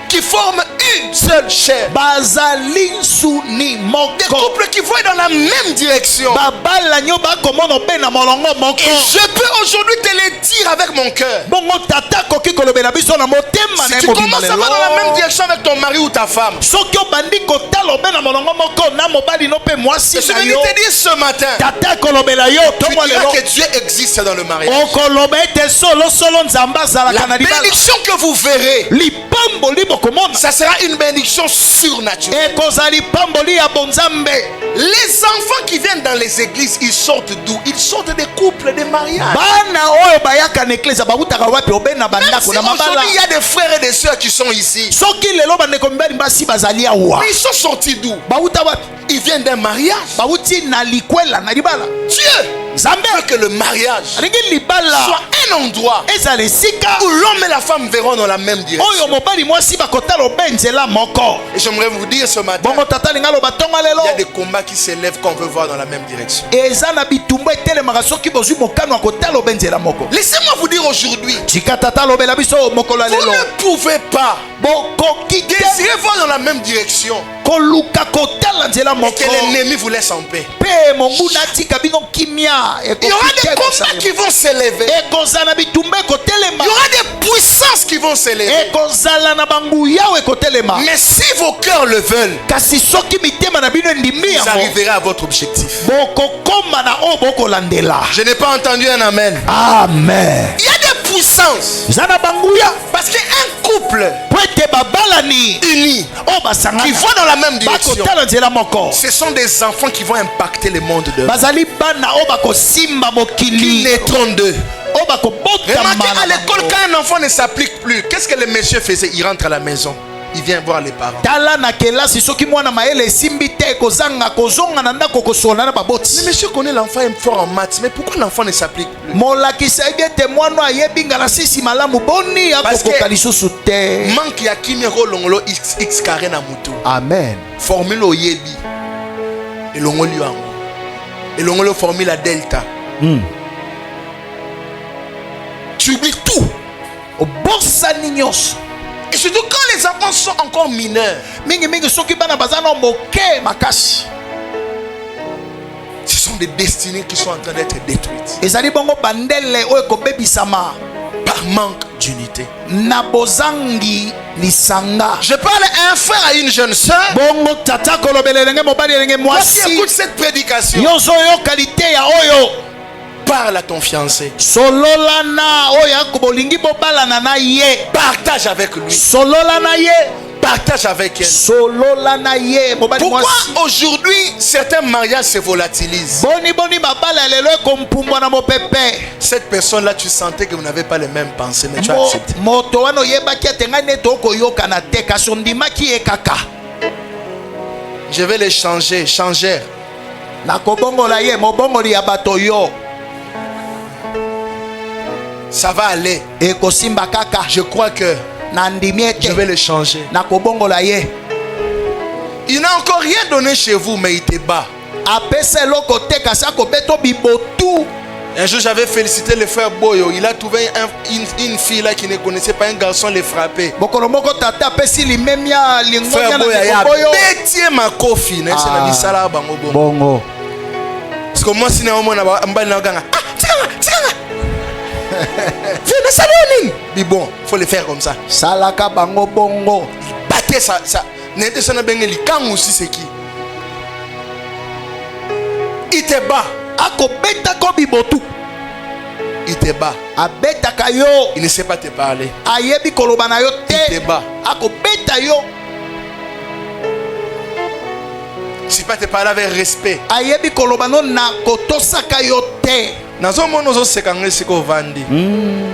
qui forment une seule chair. bazali nsuni Des moko. couples qui vont dans la même direction. Babala nyo bakomona obe na molongo moko. Et je peux aujourd'hui te le dire avec mon cœur. Bongo tata koki kolobela biso na motema Si na tu commences à voir dans la même direction avec ton mari ou ta femme, soki obandi kotala obe na molongo moko na mobali no pe mwasi je na vais yo, te dire ce matin, tata kolobela yo tu tongo diras lelo que Dieu existe dans le mariage. okoloba ete solo solo nzambe azalaka La na libala. bénédiction que vous verrez, Lipamboli bokomona ça sera une bénédiction surnaturelle. ekozali pamboli ya bonzambe. Les enfants qui viennent dans les églises, ils sortent d'où? Ils sortent des couples, des mariages. Bana oyo bayaka na eklezia bawutaka wapi obe na Même si bandako na mabala. aujourd'hui il y a des frères et des sœurs qui sont ici, Soki lelo bandeko mibali basi bazali awa mais ils sont sortis d'où? bawuta wapi? Ils viennent d'un mariage. Bawuti na likwela na libala. Dieu Nzambe veut que le mariage alingi libala soit un endroit ezala esika où l'homme et la femme verront dans la même direction. oyo mobali mwasi bakotala obe nzela moko. Et j'aimerais vous dire ce matin, Bongo tata linga loba tonga il y a lelo des combats qui s'élèvent qu'on veut voir dans la même direction. eza na bitumba etelemaka soki bozwi mokano ya kotala obe nzela moko. Laissez-moi vous dire aujourd'hui, Tika tata lobela biso mokolo ya vous lelo ne pouvez pas bokoki te désirer voir dans la même direction koluka kotala nzela et moko que l'ennemi vous laisse en paix. pe monguna atika bino kimia. Il y aura des combats qui vont s'élever. ekozala na bitumba ekotelema, Il y aura des puissances qui vont s'élever. ekozala na banguya oyo ekotelema. Mais si vos cœurs le veulent, Kasi soki mitema na bino endimi vous yango arriverez à votre objectif. bokokoma na oyo bokolandela. Je n'ai pas entendu un amen. Amen. Il y a des puissances. eza na banguya Parce qu'un couple po ete babalani uni oyo basangana qui vont dans la même direction, bakotala nzela moko ce sont des enfants qui vont impacter le monde de bazali bana oyo bakosimba qui mokili naîtront d'eux. oyo bakobotama Remarquez, à na l'école, bango. quand un enfant ne s'applique plus, qu'est-ce que le monsieur faisait? Il rentre à la maison, il vient voir les parents. tala na kelasi soki mwana mayele esimbi te kozanga kozonga na ndako kosola na Le baboti. monsieur connaît l'enfant est fort en maths, mais pourquoi l'enfant ne s'applique plus? molakisi ayebi ete mwana oyo ayebi ngala sisi malamu boni Parce que- akokoka lisusu te. Manque ya kimia kolongolo x carré na mutu. Amen. Formule oyebi. Elongoli yango. Elongolo formule à delta. Tu oublies tout. obosani nyonso Et surtout quand les enfants sont encore mineurs, mingimingi soki bana baza na moke makasi ce sont des destinées qui sont en train d'être détruites ezali bongo bandele oyo ekobebisama par manque d'unité. na bozangi lisanga. Je parle à un frère, à une jeune sœur. bongo tata kolobela elenge mobali elenge Voici, mwasi écoute cette prédication. nyonso oyo kalite ya oyo Parle à ton fiancé. solola na oyo akobolingi bobalana na ye, Partage avec lui. solola na ye, Partage avec elle. solola na ye mobali Pourquoi mwasi. aujourd'hui certains mariages se volatilisent? boni boni babala ya lelo ekompumbwa na mopepe. Cette personne-là, tu sentais que vous n'avez pas les mêmes pensées, mais tu as accepté. moto wana oyebaki ete ngai neti okoyokana te kasi ondimaki ye kaka. Je vais les changer. Changer. nakobongola ye mobongoli ya bato yo Ça va aller. ekosimba kaka. Je crois que na ndimi je vais ete les changer. nakobongola ye. Il n'a encore rien donné chez vous, mais il te bat. apesa eloko te kasi akobeta bibotu. Un jour, j'avais félicité le frère Boyo. Il a trouvé une fille là qui ne connaissait pas un garçon, les frapper. bokolo moko tata apesi limemia Frère lingonya Boyo, il na a boyo. bêté ma coffine. C'est la misala bango bongo. bongo Parce que moi, si on m'a mbali na ganga. Ah, tikanga. Viens, na saloni. Mais bon, faut le faire comme ça. salaka bango bongo. Battez ça. N'était ça na bengeli quand aussi c'est qui? Il te bat. akobetako bibotu. Il te bat. abetaka yo. Il ne sait pas te parler. ayebi koloba na yo Il te te. bat. akobeta yo. Il ne sait pas te parler avec respect. ayebi koloba no na kotosaka yo te. nazo mono zo sekangé siko vandi.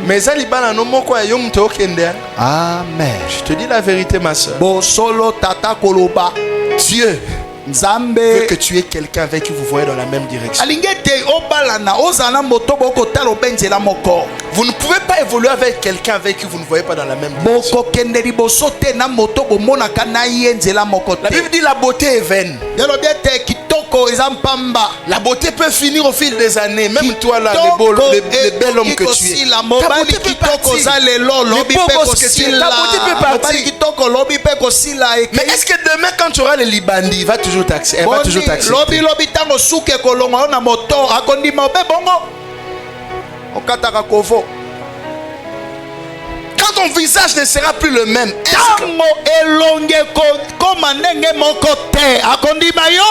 Mais ça libana no moko ya yom to kende. Amen. Je te dis la vérité ma soeur. Bo solo tata koloba. Dieu Nzambe veut que tu aies quelqu'un avec qui vous voyez dans la même direction. alingete obalana ozana moto boko talo benzela moko. Vous ne pouvez pas évoluer avec quelqu'un avec qui vous ne voyez pas dans la même direction. Boko kende liboso te na moto bomonaka na yenzela moko te. La Bible dit la beauté est vaine. Yalo biete kitoko ezampamba. La beauté peut finir au fil des années. Même toi là, le bel homme que tu es. Ta beauté peut partir. Le beau gosse que tu es. Ta beauté peut partir. Mais est-ce que demain quand tu auras le Libandi, il va toujours t'accepter? Elle va toujours t'accepter. Lobi tango suke kolonga na moto akondima obe bongo. Okataka kovo. Quand ton visage ne sera plus le même, Tango elonge koma ndenge moko te akondima yo.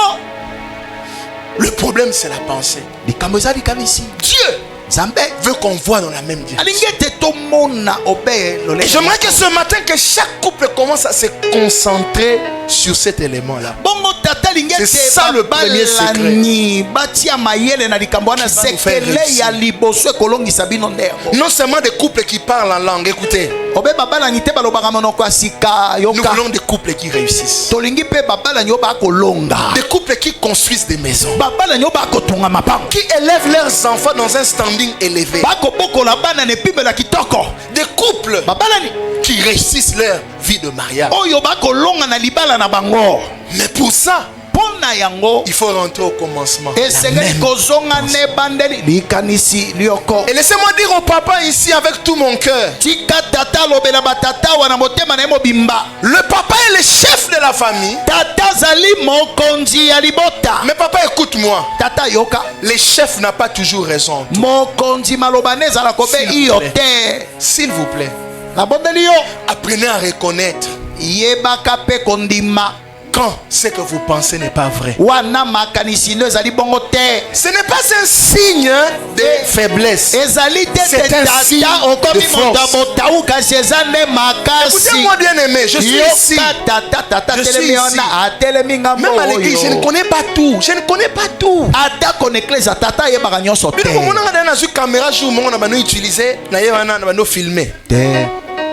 le problème c'est la pensée. Likambo eza likambo ici. Dieu Nzambe veut qu'on voit dans la même direction. alingete tomona obe lolé. Et j'aimerais que ce matin que chaque couple commence à se concentrer sur cet élément-là. Bongo tata lingete C'est ça le premier secret. batia mayele na likambo na Qui va nous faire sekele réussir. ya liboso kolongisa bino ndeko. Non seulement des couples qui parlent en langue, écoutez, Obe babalani te balobaka monoko ya sika nous yoka. voulons des couples qui réussissent. Tolingi pe babalani oba kolonga. Des couples qui construisent des maisons. Babalani oba kotonga mapango. Qui élèvent leurs enfants dans un standing élevé. Bako boko la bana ne pibe la kitoko. Des couples Babalani qui réussissent leur vie de mariage. oyo bako longa na libala na bango. Mais pour ça, Pona yango il faut rentrer au commencement. La esengeli même. kozonga ne bandeli likanisi lioko. Et laissez-moi dire au papa ici avec tout mon cœur. Tika tata lobela batata wana motema na mobimba. Le papa est le chef de la famille. Tata zali mokonzi ya libota. Mais papa, écoute-moi. Tata yoka. Les chefs n'ont pas toujours raison. Mokonzi malobaneza la kobe S'il vous iyo plaît. te. S'il vous plaît, Na bondeli yo. apprenez à reconnaître Yebaka pe kondima. quand ce que vous pensez n'est pas vrai. Wana makanisi no ezali bongo te. Ce n'est pas un signe de faiblesse. Ezali te C'est te un signe tata okomi de force. moto botau kasi eza nde makasi. Écoutez-moi bien aimé, je suis ici. Yoka tata Je suis telemi ici. wana atelemi ngambo Même à l'église, je ne oyo. connais pas tout. Je ne connais pas tout. Ata kon église tata yebaka nyonso te. Mais on a une caméra jour on a utilisé, on a filmé.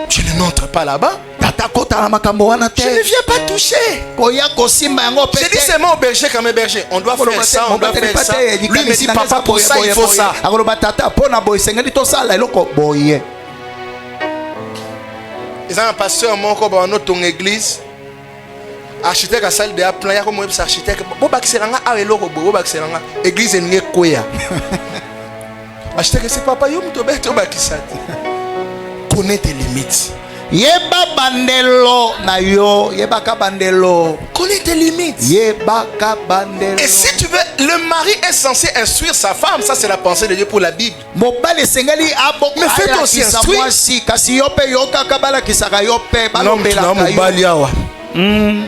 Tu ne n'entres pas là-bas. Tata kota na makambo wana te. Je ne viens pas toucher. Koya kosimba yango J'ai dit pete. seulement au berger comme berger. On doit faire ça, on doit faire ça. Lui me dit papa pour ça il faut ça. Akoloba tata pona boy sengeli to sala eloko boye. Ils ont un pasteur mon ko ba ton église. Architecte à salle de plan ya comme architecte. Bo bakiselanga a eloko bo bakiselanga. Église nge koya. Architecte c'est papa yo mto beto bakisati. Connais tes limites. Yeba bandelo na yo, yebaka bandelo. Connais tes limites. Yebaka bandelo. Et si tu veux, le mari est censé instruire sa femme. Ça, c'est la pensée de Dieu pour la Bible. Mobali sengeli aboko. Mais fais-toi aussi instruire. Mwasi kasi yo pe yoka kabala kisaka yo pe balobela yo. Un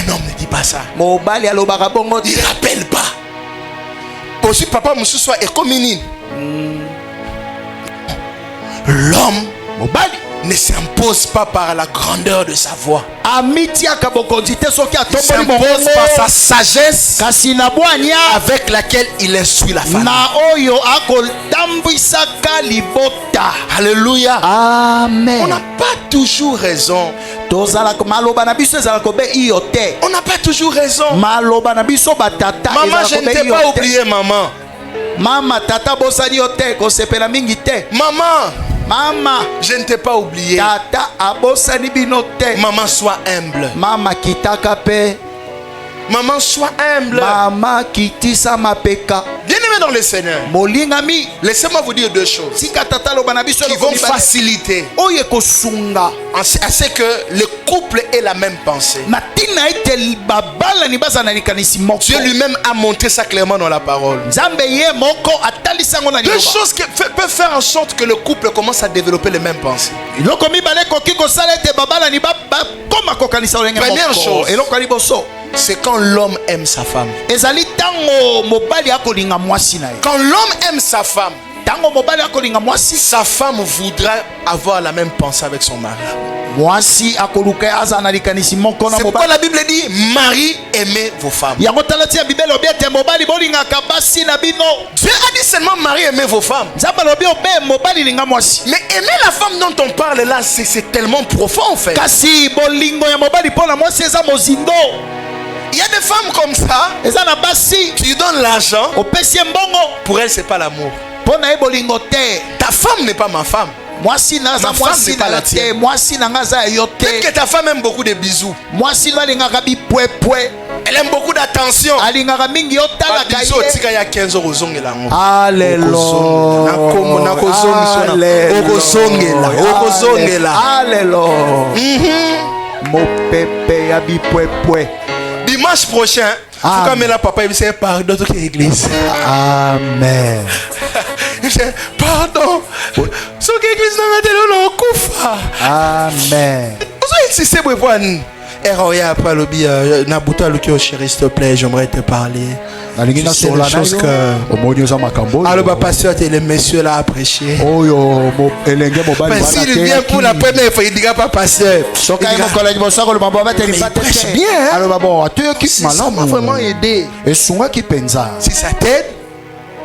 homme ne dit pas ça. Mobali alobaka bongo Il te. rappelle pas. Aussi, papa, monsieur soit écominine. L'homme Mobali ne s'impose pas par la grandeur de sa voix. amitiaka bokonzi te soki Il atomboli s'impose par sa mongo. sagesse Kasi na bwanya avec laquelle il instruit la famille. na oyo akolambwisaka libota. Alléluia. On Amen. n'a pas toujours raison. Tozalaka maloba na biso ezalaka be iyo te. On n'a pas toujours raison. Maloba na biso batata Maman, je ne ezalaka be t'ai iyo pas te. oublié, maman. Mama tata bosani yo te kosepela mingi te. Maman, Mama je ne t'ai pas oublié. tata abosani bino te. Maman, sois humble. Mama kitaka pe. Maman, sois humble. Mama kitisa mapeka. Bien-aimé dans le Seigneur, Molingami laissez-moi vous dire deux choses sika tata loba na biso qui vont faciliter oye kosunga à ce que le couple ait la même pensée. na tina ete babala ni baza na likanisi moko. Dieu lui-même a montré ça clairement dans la parole. Nzambe ye moko atalisango na Deux liloba. choses qui peuvent faire en sorte que le couple commence à développer les mêmes pensées. Eloko mibale koki kosala ete babala ni bakoma kokanisa olenge Première moko. chose. Eloko ya liboso C'est quand l'homme aime sa femme. ezali ntango mobali akolinga mwasi na ye. Quand l'homme aime sa femme, tango mobali akolinga mwasi, sa femme voudra avoir la même pensée avec son mari. mwasi akoluka aza na likanisi moko na C'est pourquoi mobali. la Bible dit, mari, aimez vos femmes. Yango talati ya Bible obi ete mobali bolingaka basi na bino. Dieu a dit seulement, mari, aimez vos femmes. Nzambe alobi obe mobali linga mwasi. Mais aimer la femme dont on parle là, c'est tellement profond en fait. Kasi bolingo ya mobali pona mwasi eza mozindo. Il y a des femmes comme ça, Eza na basi tu lui donnes l'argent, opesi mbongo pour elle c'est pas l'amour. pona e bolingo te. Ta femme n'est pas ma femme. Mwasi na za Ma femme mwasi n'est pas na la te, tienne. mwasi na nga za yo Peut-être te. que ta femme aime beaucoup de bisous. Mwasi no alingaka bipwepwe, Elle aime beaucoup d'attention. alingaka mingi otalaka Bisous, ye. tika ya 15 euros zongela ngo. Alelo. Okozongela. Alelo. Mopepe ya bipwepwe. Dimanche prochain, Ah. faut que la papa il dit pardon toute l'église. Amen. Il dit pardon. Ce que l'église n'a pas de kufa. Amen. Si c'est bon voir Eroya après lobby Nabuta Lukio chéri s'il te plaît, j'aimerais te parler. Nalingina C'est sola des choses na yo. que Omonyo za makambo. alors bah pasteur et les messieurs là à prêcher. Oyo elenge mobali Mais s'il vient pour la première fois, il dira pas pasteur. Soka ye mokola liboso ko lomba ba teli Mais ba il prêche tete. bien, hein? Alors bon, atoyoki Ça m'a malamu. vraiment aidé. Esunga ki penza. Si ça t'aide,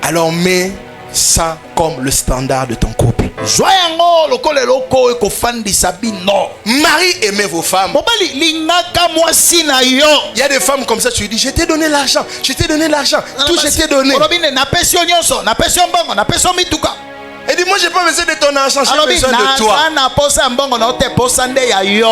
alors mets ça comme le standard de ton couple. Joyango lokole loko ekofandisa bino. Mari, aimez vos femmes. Mobali lingaka mwasi na yo. Il y a des femmes comme ça, tu lui dis, je t'ai donné l'argent, je t'ai donné l'argent, tout je t'ai donné. Olobine na pesi nyonso, na pesi mbongo, na pesi mituka. Elle dit, moi j'ai pas besoin de ton argent, j'ai Alobi besoin de toi. na posa mbongo na ote posa nde ya yo.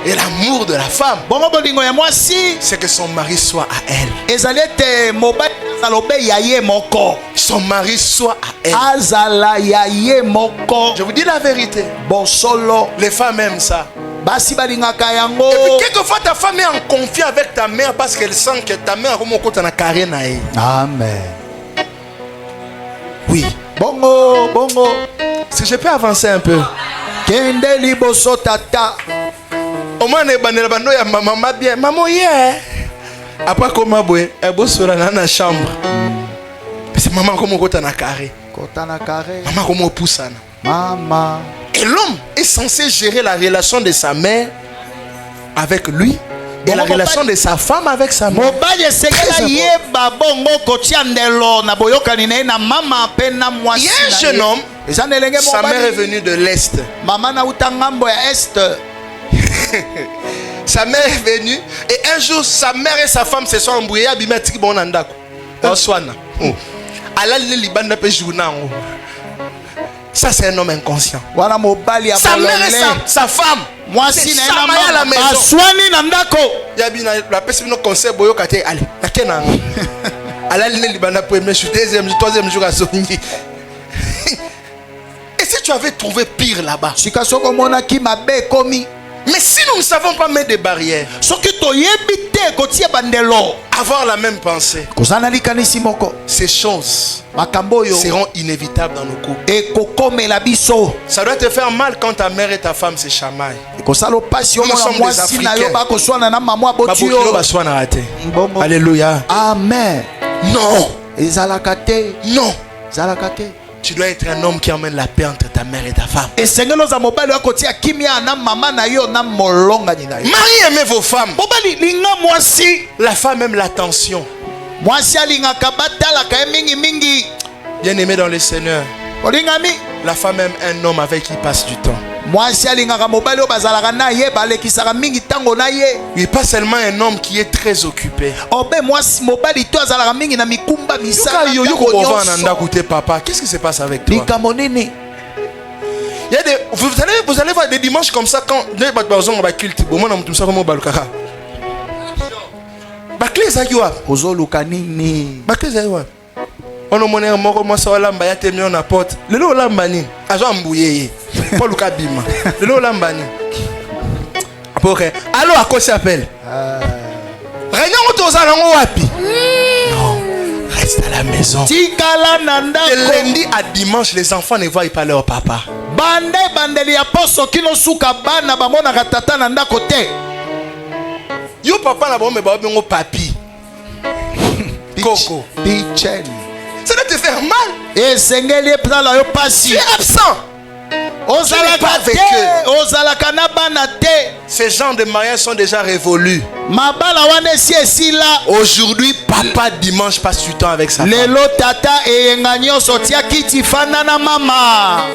Et l'amour de la femme, Bongo bolingo ya mwasi c'est que son mari soit à elle. ezali ete mobali azalobe ya ye moko. Son mari soit à elle. Azala ya ye moko. Je vous dis la vérité. Bosolo Les femmes aiment ça. basi balingaka yango. Et puis quelquefois ta femme est en conflit avec ta mère parce qu'elle sent que ta mère comme on a carré na ye. Amen. Oui. Bongo Si je peux avancer un peu. kende liboso tata. Au moins ne banela bando ya maman bien. Maman yeah. Après comment boy, elle bosse sur la chambre. C'est maman comme on na carré. Kota na carré. Maman comme on pousse ça. Mama. Et l'homme est censé gérer la relation de sa mère avec lui et la relation de sa femme avec sa mère. Mobali esengela yeba bongo kotia ndelo na boyokani na ye na mama pe na Il y mwasi a un na jeune ye. homme, Eza na elenge sa mère est mobali. venue de l'Est. Mama na uta ngambo ya est. Sa mère est venue et un jour sa mère et sa femme se sont embrouillées. Abimatiki bon andako. Oswana. Allah le libanda pe jouna. Ça c'est un homme inconscient. Wana mobali ya Sa mère et bolole. sa femme. Mwasi C'est na sa ena mère à la mama. maison. Baswani na ndako. Yabina la personne no conseil boyo kate allez. Nakena. Allah le libanda premier jour, deuxième jour, troisième jour à Zongi. Et si tu avais trouvé pire là-bas? Sika soko mona ki mabe komi. Mais si nous ne savons pas mettre des barrières, Soki toyebi te kotia bandelo. avoir la même pensée, Kozana likanisi moko. ces choses Makambo yo. seront inévitables dans nos couples. Ekokomela biso. Ça doit te faire mal quand ta mère et ta femme se chamaillent. Ekosala pasi yo Nous mona sommes des mwasi na yo Africains. bakoswana na mama boti Babokilo yo. baswana raté. Bongo. Alléluia. Amen. Non, Ezalaka te. non. Ezalaka te. Tu dois être un homme qui emmène la paix entre ta mère et ta femme. Esengelo za mobali akotia kimia na mama na yo na molonga ni na yo. Marie, aimez vos femmes. Mobali linga mwasi. La femme aime l'attention. Mwasi alingaka batalaka ye mingi mingi. Bien aimé dans le Seigneur, Olingami. la femme aime un homme avec qui il passe du temps. Mwasi alingaka mobali oyo bazalaka na ye balekisaka mingi tango na ye. Il n'est pas seulement un homme qui est très occupé. Obe mwasi mobali to azalaka mingi na mikumba misala. Yoka yo tango yoko nyonso. nanda koute papa. Qu'est-ce qui se passe avec toi? Likambo nini? Il y a des, vous allez voir des dimanches comme ça quand par exemple on va culte. Bon moi on me ça comme balukaka. Bakle za kiwa. Ozoluka nini? Bakle za kiwa. On mone moko mo sa lamba ya temi on apporte. Lelo lamba ni. Azo mbuyeye. Paul Kabima. Lelo lamba ni. Après, allô à quoi s'appelle? Réunion autoza nango wapi? Non. Reste à la maison. Tikala De nandako. lundi à dimanche, les enfants ne voient pas leur papa. Bande bandeli ya poso kino suka bana bamonaka tata na ndako te. Yo papa na bon me ba bengo papi. Coco. Pichen. Ça doit te faire mal. esengeli epesala yo Tu pasi es absent. ozalaka avec te eux. ozalaka na bana te Ces genres de mariages sont déjà révolus. mabala wana esi esila Aujourd'hui, papa dimanche passe du temps avec sa femme. lelo tata eyenga nyonso tia kiti fanda na mama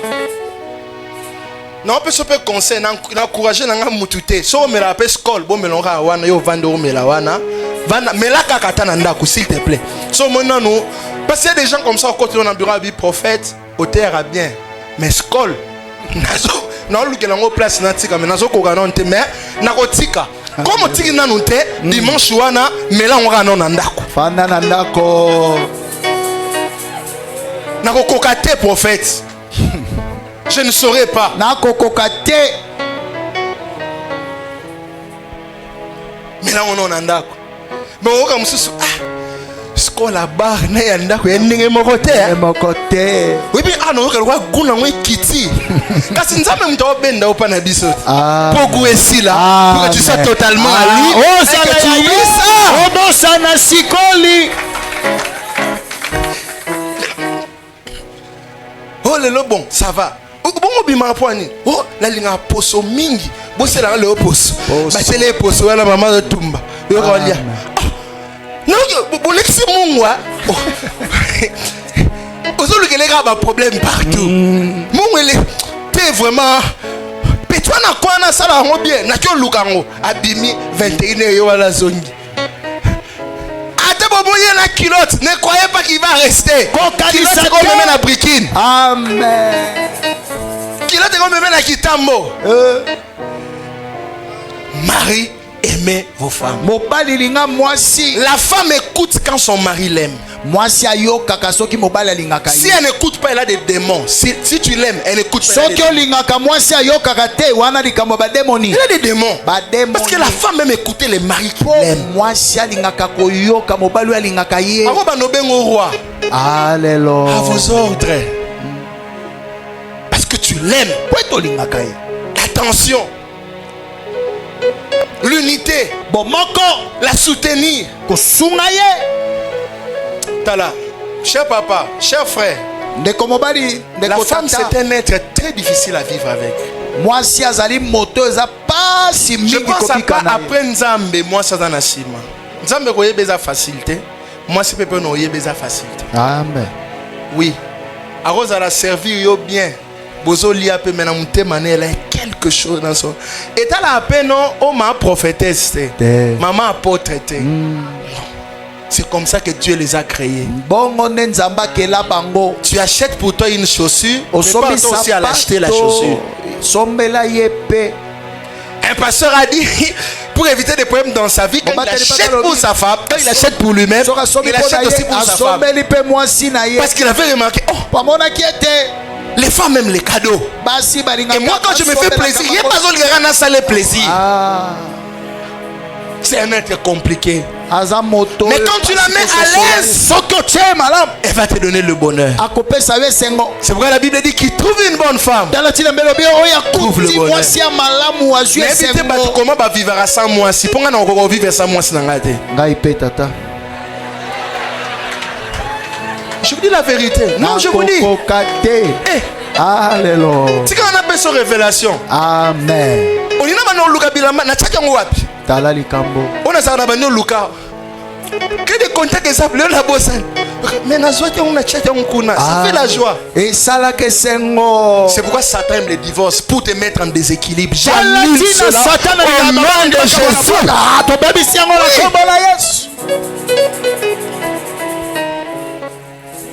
Non, on peut se faire conseil, n'encourager n'anga mutute. So on me la passe call, bon me l'onga wana yo vando me la wana. Vanda me la kakata nanda s'il te plaît. So maintenant nous parce qu'il y a des gens comme ça au côté on a bureau bi prophète, auteur a bien. Mais call nazo na luke lango place na tika mais nazo ko ganon te mais na ko tika. Comme tiki na nunte dimanche wana me la onga non ndako. fanda na ndako Na ko kokate prophète. Je ne saurais pas. nakokoka te Mais là on en ndako. Mais on comme ça sko la bar na ya ndako ya ndenge moko te. moko te Oui bien ah non kwa guna ngwe kiti. Kasi nzambe mtu obenda opa na biso. Pogo esila pour que tu sois totalement à lui. oh Et ça que tu oublies ça. obosa na sikoli Oh lelo bon, ça va. Bon obima poani. Oh la linga poso mingi. Bosse la le poso. Ba tele poso wala mama de tumba. Yo ko lia. Non, bon lexi mungwa. Ozolu kele ga ba problème partout. Mungwele t'es vraiment petwa na kwa na sala ngo bien. Na kyo lukango abimi 21 yo wala zongi. La culotte, ne croyez pas qu'il va rester. Culotte c'est comme même la brikine. amen Culotte c'est comme même la kitambo. Mari, aimez vos femmes. mobali linga mwasi La femme écoute quand son mari l'aime. mwasi ayokaka soki mobali alingaka Si ye elle n'écoute pas, elle a des démons. Si tu l'aimes, elle n'écoute pas. soki olingaka mwasi ayokaka te wana likambo bademoni Elle a des démons. bademoni Parce que la femme même écouter les maris qui po l'aiment. mwasi alingaka koyoka mobali oyo alingaka ye Avant banobengo au roi. alelo À vos ordres. Parce que tu l'aimes. po ete olingaka ye L'attention. L'unité. bomoko La soutenir. kosunga ye Tala, cher papa, cher frère, ndeko mobali la ndeko femme tata c'est un être très difficile à vivre avec. mwasi azali moto eza pasi Je mingi pense à kopika pas na ye après Nzambe, moi ça dans la cima. Nzambe koyebe za facilité, moi c'est pepe no yebe za facilité. amen Oui. Arose à la servir yo bien. Bozo lia pe mena mutema ne elle a quelque chose dans son. Et t'as la peine non, oh ma prophétesse, maman apôtre. C'est comme ça que Dieu les a créés. bongo nde nzambe akela bango Tu achètes pour toi une chaussure, mais pas osombi toi aussi à l'acheter la chaussure. sombela ye pe Un pasteur a dit, pour éviter des problèmes dans sa vie, quand il achète pour sa femme, quand il achète pour lui-même, soki asombi il mpo achète na aussi ye pour sa femme. asombeli mpe mwasi na ye Parce qu'il avait remarqué, oh, po amonaki ete les femmes aiment les cadeaux. basi balingaka Et moi, quand je me fais plaisir, il n'y a pas besoin de ça les plaisirs. C'est un être compliqué. aza moto Mais quand tu la mets à l'aise, soki otie malamu elle va te donner le bonheur. akopesa yo esengo C'est pourquoi la Bible dit qu'il trouve une bonne femme. tala ntina mbelobi oyo Trouve le akuti bonheur. mwasi ya malamu azwi Mais évitez esengo comment va vivre à 100 mois. Si pour qu'on vivre à 100 mois, c'est dans la tête. ngai mpe tata Je vous dis la vérité. Non, je vous dis. nakokoka te Eh, alelo c'est quand on appelle ça révélation. amen On y a un luka bilama na tchaka wapi. tala likambo On a ça na banyo luka. Que des contacts exemples la bossen. Mais na joie on a tchaka on kuna. Ça fait la joie. esalaka esengo C'est pourquoi Satan aime les divorces pour te mettre en déséquilibre. Tala J'annule ntina cela satana au nom de Jésus. tobebisi yango na kombo na yesu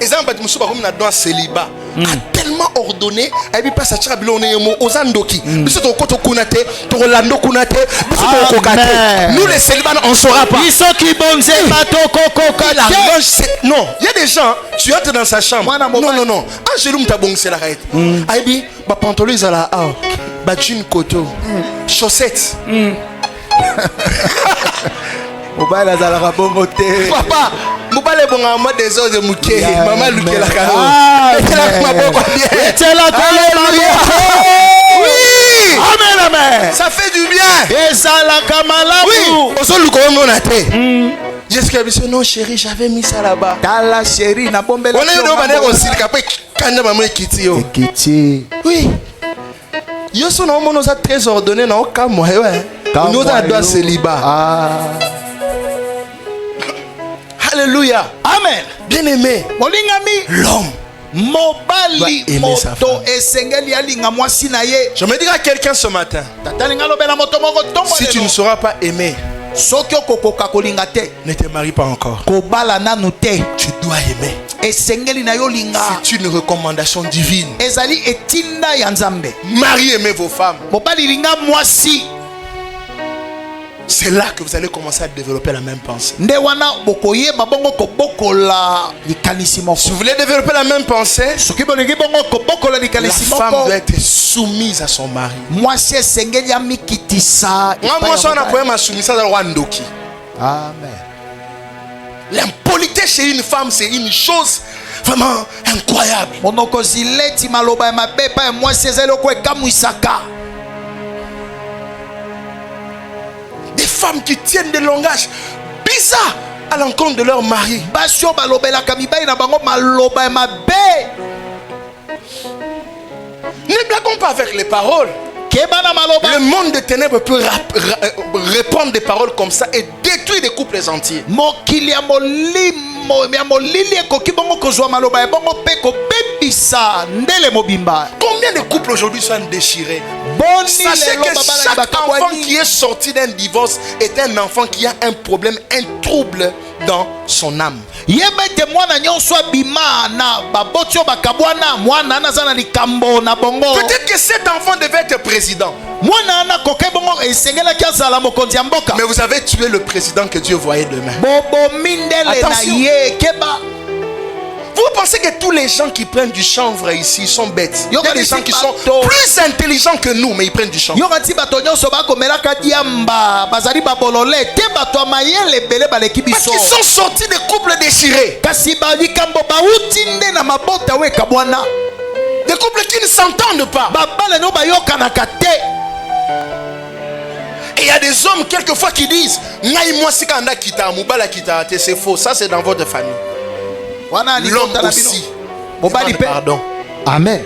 Exemple musu ba comme na dans célibat. A tellement ordonné, et puis pas ça tchaka bilone yemo ozandoki. Biso to koto kunate, to rolando kunate, biso to kokate. Nous les célibats on saura pas. biso kibonze bato kokoka La te range, c'est... Non, il y a des gens, tu entres dans sa chambre. Moi, Non. Angélou m'a bon, c'est la règle. Aïbi, bah pantalon, ils ont la haut. Bah jean coteau. Chaussettes. mobali azalaka bongo te Papa, mobile bon en mode des autres de mouké. Yeah, Maman, Luke la caro. Amen. Etela ma bon bien. etelaka Oui. amen amen Ça fait du bien. ezalaka Oui. malamu Oso luko on a té. Jessica a dit non chérie, j'avais mis ça là-bas. Tala chérie na bombela. On est au aussi après quand maman Kitty. Kitty. Oui. Yo son nom nous a très ordonné na aucun moyen. Nous a droit célibat. Ah. Alléluia. Amen. Bien-aimé. Molingami. L'homme. Mobali moto esengeli alinga mwasi na ye. Je me dis à quelqu'un ce matin. Tatalinga lobela moto moko tongo. Si tu ne seras pas aimé, soki okokoka kolinga te, ne te marie pas encore. kobala nanu te, tu dois aimer. esengeli na yo linga. C'est une recommandation divine. Ezali etinda ya Nzambe. Marie, aimez vos femmes. Mobali linga mwasi. C'est là que vous allez commencer à développer la même pensée. Nde wana bokoye babongo kobokola likanisi moko. Si vous voulez développer la même pensée, soki bolingi bongo kobokola la likanisi moko, femme doit être soumise à son mari. mwasi esengeli amikitisa. Moi, on a quand même soumise à Rwandoki. Amen. L'impolitesse chez une femme, c'est une chose vraiment incroyable. Monoko zileti maloba ya mabepa ya mwasi ezali oko ekamwisaka. Des femmes qui tiennent des langages bizarres à l'encontre de leur mari. Basio balobela kamibali na bango maloba ya mabe. Ne blaguons pas avec les paroles. Kebana maloba. Le monde de ténèbres peut répandre des paroles comme ça et détruire des couples entiers. Mokili ya molili ekoki bongo kozwa maloba ya bongo pe kobebisa ndele mobimba. Combien de couples aujourd'hui sont déchirés? Boni Sachez que chaque enfant qui est sorti d'un divorce est un enfant qui a un problème, un trouble dans son âme. Yebete mwana nyonso abima na babotio bakabwana mwana naza na likambo na bongo. Peut-être que cet enfant devait être président. Mwana na koke bongo esengelaki azala mokonzi ya mboka. Mais vous avez tué le président que Dieu voyait demain. Bobo mindele na ye keba. Vous pensez que tous les gens qui prennent du chanvre ici sont bêtes? Il y a des gens qui sont plus intelligents que nous, mais ils prennent du chanvre. Parce qu'ils sont sortis des couples déchirés. Des couples qui ne s'entendent pas. Et il y a des hommes quelquefois qui disent c'est faux, ça c'est dans votre famille. L'homme aussi demande pardon. Amen.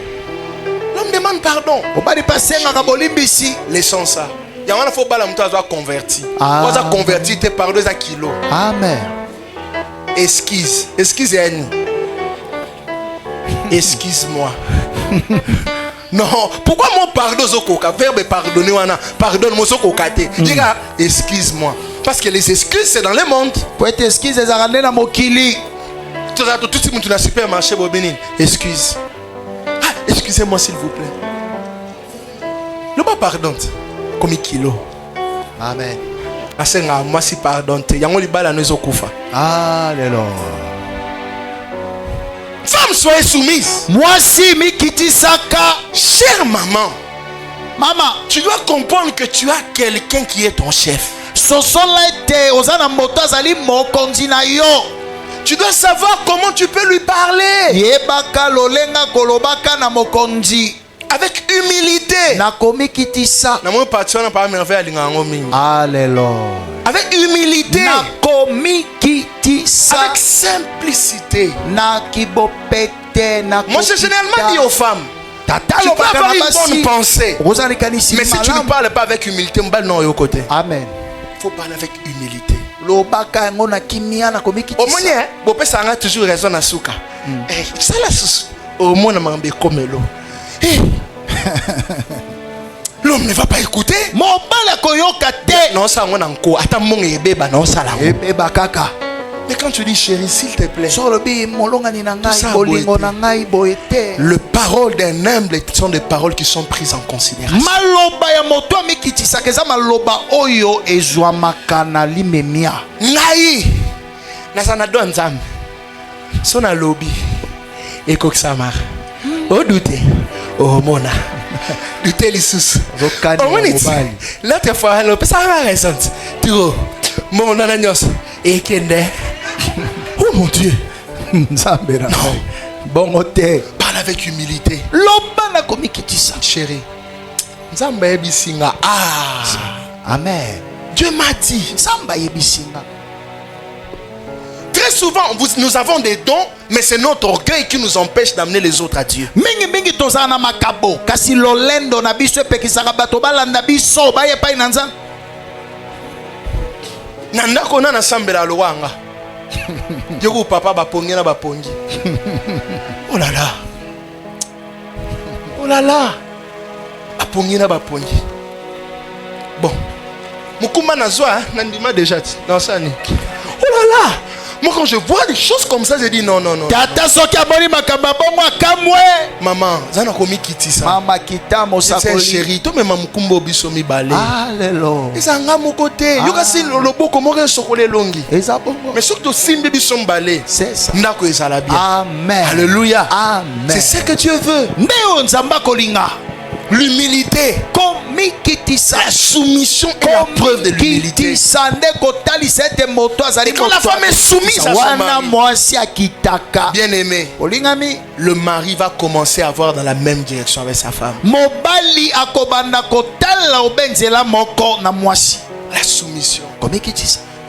L'homme demande pardon. Laissons ça. Il y a un faut pas la converti. Quand ça converti, t'es pardon à kilo. Amen. Excuse. Excuse-moi. Non, pourquoi mon pardon zokoka verbe pardonner wana pardonne-moi zokokate. Diga excuse-moi. Parce que les excuses c'est dans le monde. Pour être excuse les arandés na mokili. Tout le monde dans le supermarché bobini. Excuse. Ah, excusez-moi s'il vous plaît. Le pas pardon. Comme kilo. Amen. Asenga moi si pardon te. Yango libala no ezokufa. Alléluia. Femme, soyez soumise. Moi si mikitisaka. Chère maman. Maman, tu dois comprendre que tu as quelqu'un qui est ton chef. Tu dois savoir comment tu peux lui parler. Avec humilité. Alléluia. Avec humilité. Avec simplicité. Moi, c'est généralement dit aux femmes. Tu peux avoir une bonne pensée. Mais si tu ne parles pas avec humilité, Amen. Il faut parler avec humilité. Au moins, toujours raison à souka. Ça la sous. Au moins, on m'a comme l'eau. L'homme ne va pas écouter. Non, ça on a encore. Attends, mon bébé, non, ça là. Mais quand tu dis chérie, s'il te plaît, le parole d'un humble sont des paroles qui sont prises en considération. Ngai, nasanado nzambe, sona lobby, eko ksamar, o douté, o mona, douté lisusu, o moniti, l'autre fois, le pesa va raison, tiro, mon nananyos, ekende. Oh mon Dieu. Non. Bon hôtel. Parle avec humilité. Chérie. Amen. Dieu m'a dit. Très souvent, nous avons des dons, mais c'est notre orgueil qui nous empêche d'amener les autres à Dieu. mingi tozala na makabo kasi lolendo na biso epekisaka bato balanda biso baye epai na Nzambe. Na ndako na nasambela lowanga. Yoko papa bapongi na bapongi. Oh là là. Oh là là. Bapongi na bapongi. Bon. Mukuma nazwa nandima déjà. Non ça ni. Oh là là. Moi quand je vois des choses comme ça, je dis non non non. Tata soki aboni makamba bongo akamwe. Maman, zana komi kiti ça. Mama kita mosakoli. C'est chéri, to mema mukumbo biso mi balé. Alelo. Ezanga mokote. Yoka si loboko moko sokole longi. Eza bongo. Mais surtout simbi biso balé. C'est ça. Ndako ezala bien. Amen. Alléluia. Amen. C'est ce que Dieu veut. Ndeo nzamba kolinga. L'humilité. La soumission est la preuve de l'humilité. Et quand la femme est soumise à son mari, bien aimé, le mari va commencer à voir dans la même direction avec sa femme. La soumission.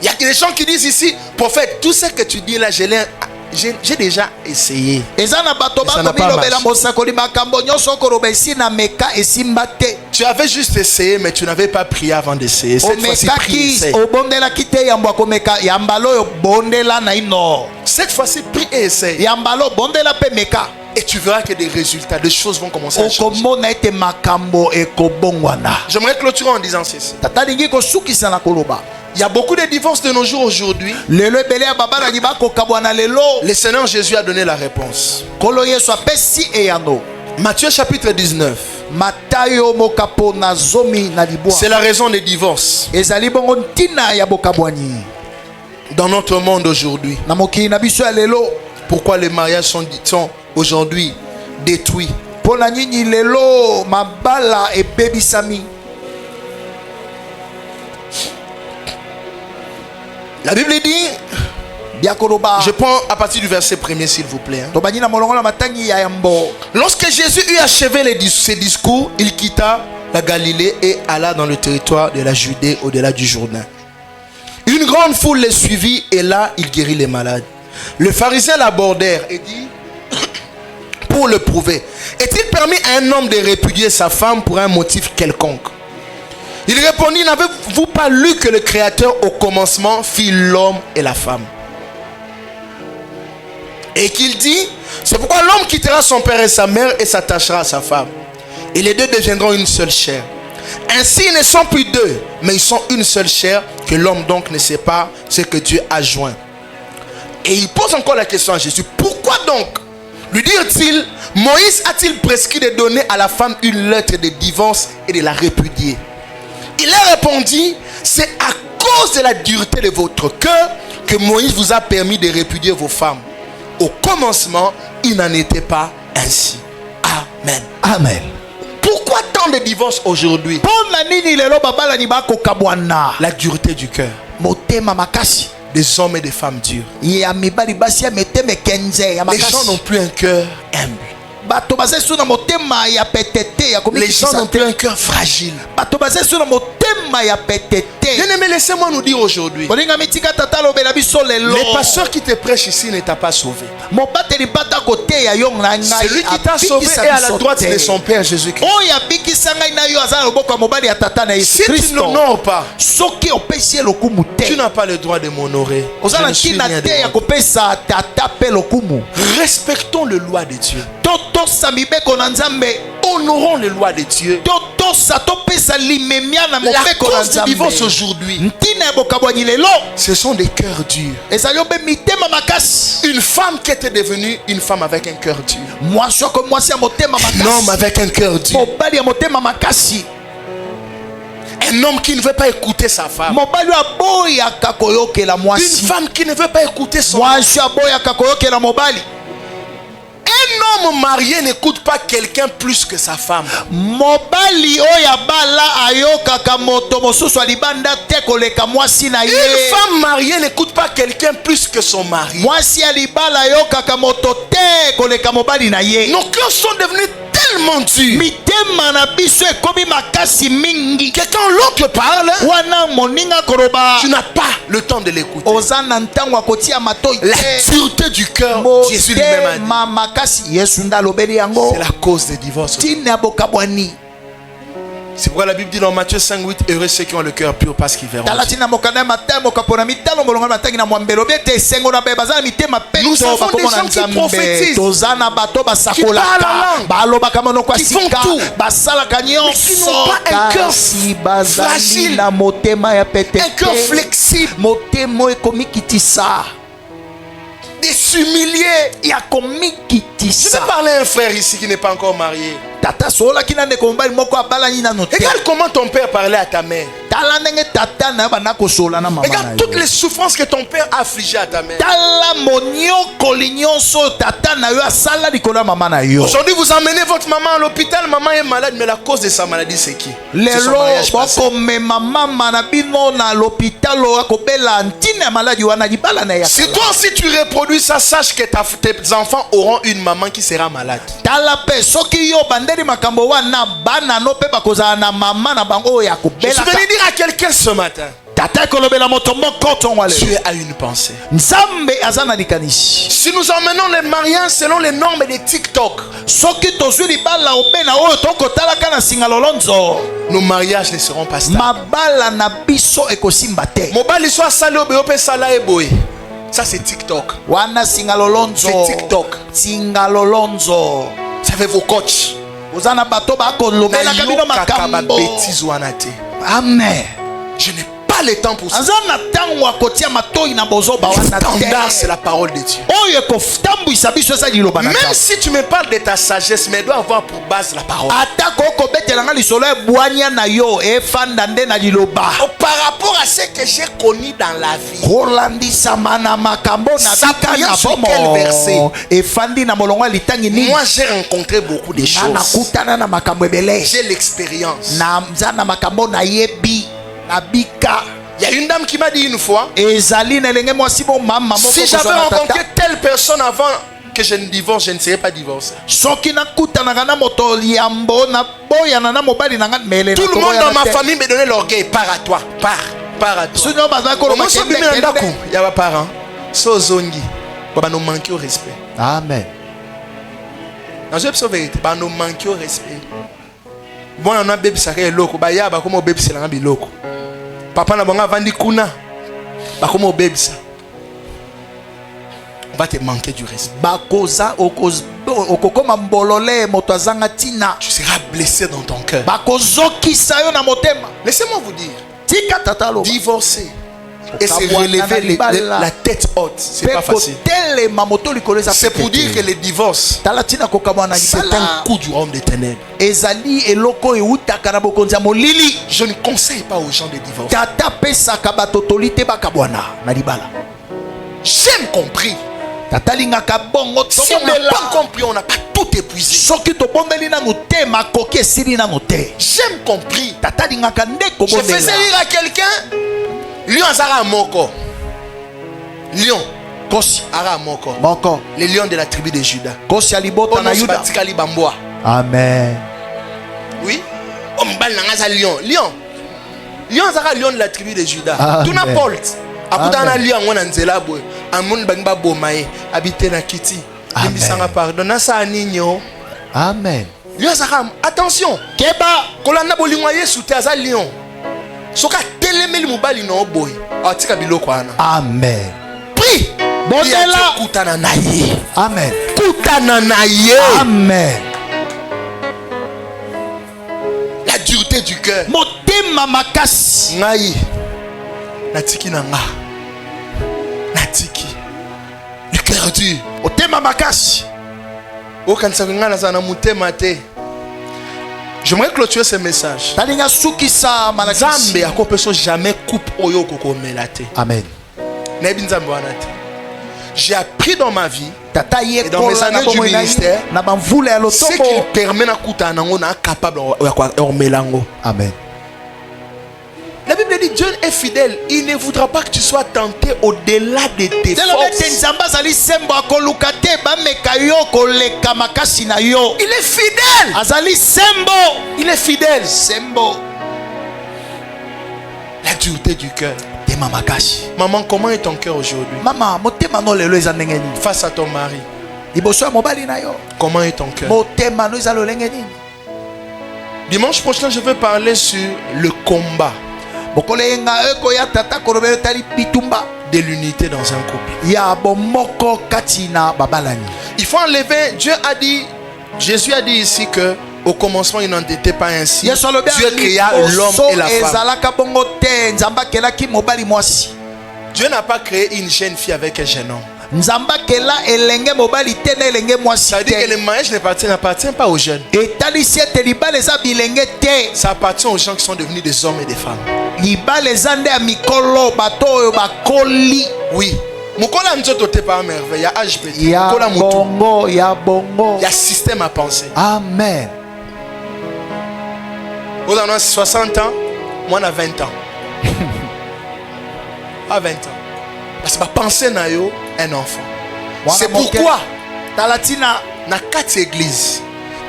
Il y a des gens qui disent ici, prophète, tout ce que tu dis là, j'ai déjà essayé. Tu avais juste essayé, mais tu n'avais pas prié avant d'essayer. Cette fois-ci, prie, essaye. Cette fois-ci, prie et essaye. Et tu verras que des résultats, des choses vont commencer à changer. J'aimerais clôturer en disant ceci. Il y a beaucoup de divorces de nos jours aujourd'hui. Le Seigneur Jésus a donné la réponse. Matthieu chapitre 19. C'est la raison des divorces. Dans notre monde aujourd'hui. Pourquoi les mariages sont aujourd'hui détruits? La Bible dit, je prends à partir du verset 1er s'il vous plaît. Lorsque Jésus eut achevé ses discours, il quitta la Galilée et alla dans le territoire de la Judée au-delà du Jourdain. Une grande foule le suivit et là il guérit les malades. Le pharisien l'abordèrent et dit, pour le prouver, est-il permis à un homme de répudier sa femme pour un motif quelconque? Il répondit, n'avez-vous pas lu que le Créateur au commencement fit l'homme et la femme? Et qu'il dit, c'est pourquoi l'homme quittera son père et sa mère et s'attachera à sa femme. Et les deux deviendront une seule chair. Ainsi ils ne sont plus deux, mais ils sont une seule chair, que l'homme donc ne sait pas ce que Dieu a joint. Et il pose encore la question à Jésus, pourquoi donc, lui dire-t-il, Moïse a-t-il prescrit de donner à la femme une lettre de divorce et de la répudier? Il a répondu, c'est à cause de la dureté de votre cœur que Moïse vous a permis de répudier vos femmes. Au commencement, il n'en était pas ainsi. Amen. Amen. Pourquoi tant de divorces aujourd'hui? La dureté du cœur. Des hommes et des femmes durs. Les gens n'ont plus un cœur humble. Les gens n'ont plus un cœur fragile. Bien aimé, laissez-moi nous dire aujourd'hui, les pasteurs qui te prêchent ici ne t'ont pas sauvé. Celui qui t'a sauvé est à la droite de son Père Jésus-Christ. Si tu ne l'honores pas, tu n'as pas le droit de m'honorer. Respectons les lois de Dieu. Honorons les lois de Dieu. La cause du divorce aujourd'hui, ce sont des cœurs durs. Une femme qui était devenue une femme avec un cœur dur. Un homme avec un cœur dur. Un homme qui ne veut pas écouter sa femme. Une femme qui ne veut pas écouter son homme. Un homme marié n'écoute pas quelqu'un plus que sa femme. Une femme mariée n'écoute pas quelqu'un plus que son mari. Nos cœurs sont devenus tellement durs. motema na biso ekomi makasi mingi. Que quand l'autre parle, Wana moninga koroba. tu n'as pas le temps de l'écouter. Ozana ntango akotia matoi. La dureté du cœur, Jésus lui-même a dit. Motema makasi Yesu ndalobeli yango. C'est la cause des divorces. Tina bokabwani. C'est pourquoi la Bible dit dans Matthieu 5:8, heureux ceux qui ont le cœur pur parce qu'ils verront Dieu. Nous avons des gens qui prophétisent, qui parlent en langue, qui font tout, mais qui n'ont pas un cœur fragile, un cœur flexible, de s'humilier. Je vais parler à un frère ici qui n'est pas encore marié. Regarde comment ton père parlait à ta mère. Regarde toutes les souffrances que ton père a affligées à ta mère. Aujourd'hui, vous emmenez votre maman à l'hôpital. Maman est malade, mais la cause de sa maladie, c'est qui? C'est son mariage passé. Si toi aussi tu reproduis ça, sache que tes enfants auront une maman qui sera malade. Je suis venu dire à quelqu'un ce matin, Dieu a une pensée. Si nous emmenons les mariages selon les normes des TikTok, nos mariages ne seront pas stables. Ça c'est TikTok. C'est TikTok. Ça fait vos coachs. Amen. Je n'ai pas le temps pour ça. L'étendard, c'est la parole de Dieu. Même si tu me parles de ta sagesse, mais dois avoir pour base la parole. Par rapport à ce que j'ai connu dans la vie, s'appuyant sur quel verset? Moi j'ai rencontré beaucoup de choses. J'ai l'expérience. Il y a une dame qui m'a dit une fois, si j'avais rencontré telle personne avant que je ne divorce, je ne serais pas divorcé. Tout le monde dans ma famille me donnait l'orgueil. Pars à toi, pars à toi. Comment ça il y a pas parents, Sozongi, nous manquons au respect. Amen. Nous manquons au respect. Bon, on a bébé ça est loco. Bah ya bah comment bébé c'est la biloko. Papa na banga vandi kuna. Bah comment bébé ça. On va te manquer du respect. Bakoza okokoma mbolole moto azanga tina. Tu seras blessé dans ton cœur. Bakozoki sayo na motema. Laissez-moi vous dire. Tika tatalo. Divorcer et se relever la tête haute, c'est pas facile. C'est pour dire que le divorce, c'est un coup du royaume des ténèbres. Je ne conseille pas aux gens de divorcer. J'aime compris. Si on n'a pas compris, on n'a pas tout épuisé. J'aime compris. Je faisais lire à quelqu'un Lion Azara Moko. Lion. Kosi. Ara Moko. Moko. Les lions de la tribu de Juda. Kosi alibota na Yuda. Amen. Oui. On bal na lion. Lion. Lion Azara lion de la tribu de Juda. Tout n'importe. Akutana lion on nzela boy. Amon bangba bomaye. Habiter na kiti. Limbisanga pardon. Na sa ninyo. Amen. Lion Azara attention. Keba. Kolanda bolingwa Yesu te aza lion. Soka telemeli mobali no boy. Atika biloko ana. Amen. Prie. Bondela kutana na ye. Amen. Kutana na ye. Amen. La dureté du cœur. Motema makasi. Ngai. Natiki na nga. Natiki. Le cœur dur. Motema makasi. Okanisa ngana sana mutema te. J'aimerais clôturer ce message. Nzambe akopeso jamais coupe oyo kokomelate. Amen. J'ai appris dans ma vie et dans mes années du ministère ce qu'il permet na kuta nango na capable de melango. Amen. La Bible dit, Dieu est fidèle. Il ne voudra pas que tu sois tenté au-delà de tes forces. Il est fidèle. Il est fidèle. La dureté du cœur. Maman, comment est ton cœur aujourd'hui? Face à ton mari, comment est ton cœur? Dimanche prochain, je vais parler sur le combat de l'unité dans un couple. Il faut enlever. Jésus a dit ici que au commencement, il n'en était pas ainsi. Dieu créa l'homme et la femme. Dieu n'a pas créé une jeune fille avec un jeune homme. Ça veut dire que le mariage n'appartient pas aux jeunes. Ça appartient aux gens qui sont devenus des hommes et des femmes. Oui. Mukola nzoto te pas merveille. Il y a âge petit. Il y a système à penser. Amen. Vous en avez 60 ans, moi on a 20 ans. À 20 ans. Parce que penser na yo un enfant. C'est pourquoi dans la quatre églises,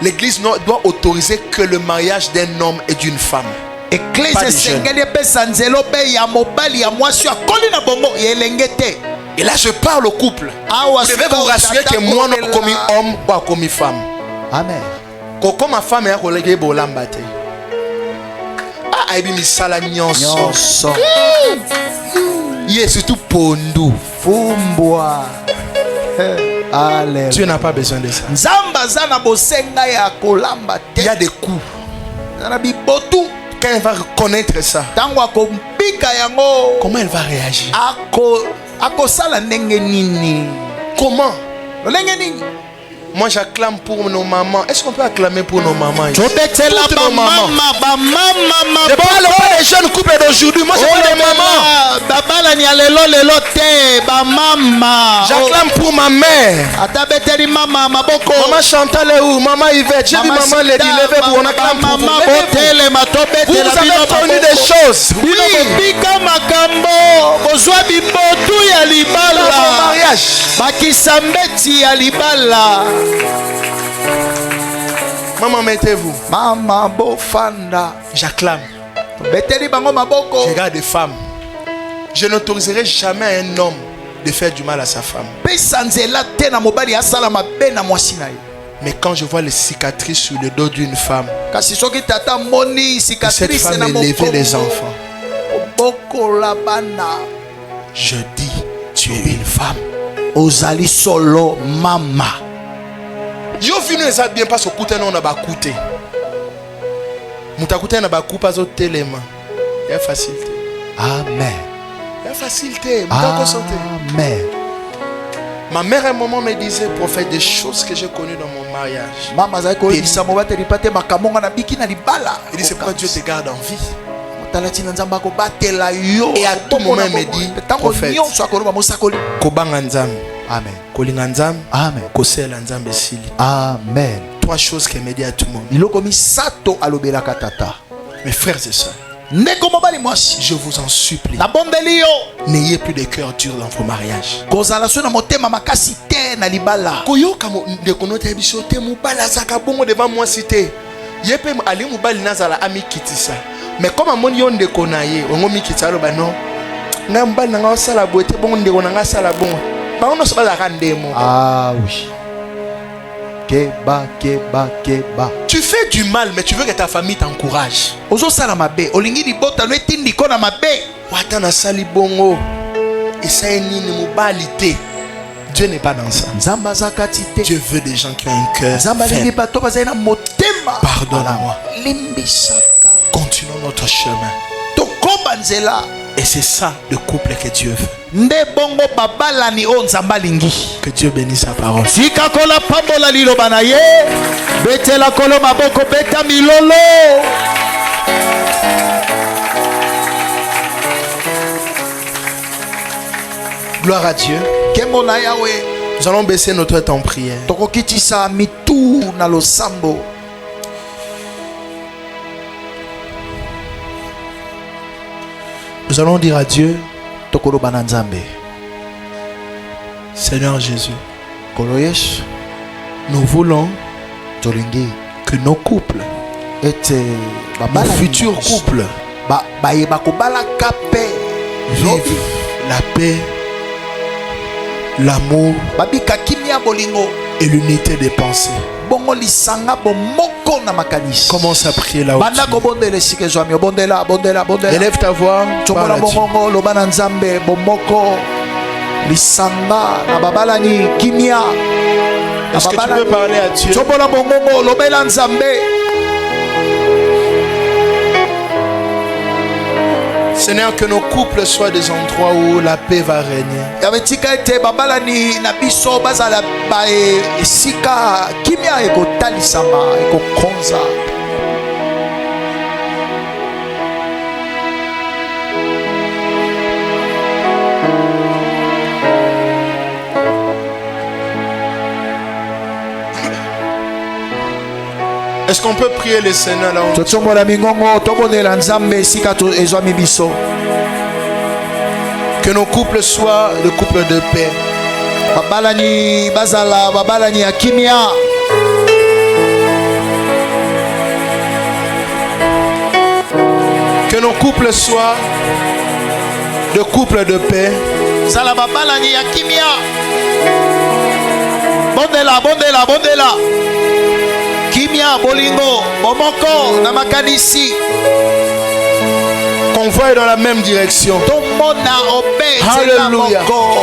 l'église doit autoriser que le mariage d'un homme et d'une femme. Et là je parle au couple. Vous devez vous rassurer que moi non commis homme ou commis femme. Amen. Quand ma femme est collègue bolambate. Ah aibi misala nyonso. Yes, surtout pondu. Fumbwa. Dieu n'a pas besoin de ça. Il y a des coups. Quand elle va reconnaître ça, comment elle va réagir? Comment? Moi j'acclame pour nos mamans. Est-ce qu'on peut acclamer pour nos mamans? Toutes nos mamans. Je parle pas des jeunes couples d'aujourd'hui. Moi je parle des mamans. J'acclame pour ma mère. Maman Chantal est où? Maman Yvette. J'ai vu maman Lady. Levez-vous. On acclame pour vous. Vous avez connu des choses. Oui. Dans vos mariages. Maman, mettez-vous. Maman bofanda. J'acclame. Je regarde des femmes. Je n'autoriserai jamais un homme de faire du mal à sa femme. Mais quand je vois les cicatrices sur le dos d'une femme, cette femme élevait les enfants, je dis, tu es une femme. Ozali solo mama. Yo vinu eza bien pas okuta na ba kuté. Mutakuta na ba kupa zo telema. Il y a facilité. Amen. Il y a facilité. Amen. Ma mère à un moment me disait, prophète, des choses que j'ai connues dans mon mariage. Maman zako isa mo bateri pate makamonga na biki na libala. Il dit c'est pourquoi Dieu te garde en vie. Et à tout moment il me dit, prophète, kobanga nzambe. Amen. Kolinga nzambe. Amen. Kosela nzambe esili. Amen. Trois choses qu'il me dit à tout moment. Mes frères et sœurs, je vous en supplie, n'ayez plus de cœur dur dans vos mariages. Koyoka ndeko note biso te mubala zaka bongo devant moi cité. Yepe ali mubali nazala ami kitisa. Mais comme amoni yo ndeko na ye, ongo mikitsa lo bano. Nga mubali nga osala bote bongo ndeko na nga sala bongo. Ba ono so bazaka ndemo. Ah oui. Keba. Tu fais du mal mais tu veux que ta famille t'encourage. Ozo sala mabe, olingi libota no etindi ko na mabe. Wata na sali bongo. Esa nini mubali te. Dieu n'est pas dans ça. Dieu veut des gens qui ont un cœur ferme. Pardonne-moi. Continuons notre chemin. Et c'est ça le couple que Dieu veut. Que Dieu bénisse sa parole. Gloire à Dieu. Nous allons baisser notre tête en prière. Nous allons dire à Dieu, tokoloba na Nzambe. Seigneur Jésus, Kolo Yesu, nous voulons tolingi que nos couples, ete nos babala futurs couples, bayeba kobala kape vivent la paix, l'amour babika kimia bolingo et l'unité des pensées. bongo lisanga bomoko na makanisi. Commence à prier là où banda tu kobondela esika ezwami obondela bondela es. bondela Élève ta voix, tokola parle à Dieu. bongongo loba na Nzambe bomoko lisanga na babalani kimia. Est-ce que tu veux parler à Dieu? tokola bongongo lobela Nzambe. Seigneur, que nos couples soient des endroits où la paix va régner. yabetika ete babalani na biso bazala ba esika kimia ekotalisama ekokonza. Est-ce qu'on peut prier le Seigneur là où tu es? totombola mingongo tobondela Nzambe esika ezwami biso. Que nos couples soient des couples de paix. babalani bazala babalani ya kimia. Que nos couples soient des couples de paix. zala babalani ya kimia. bondela bondela bondela kimia bolingo bomoko na makanisi. Qu'on voie dans la même direction. tomona obe nzela Alléluia. moko.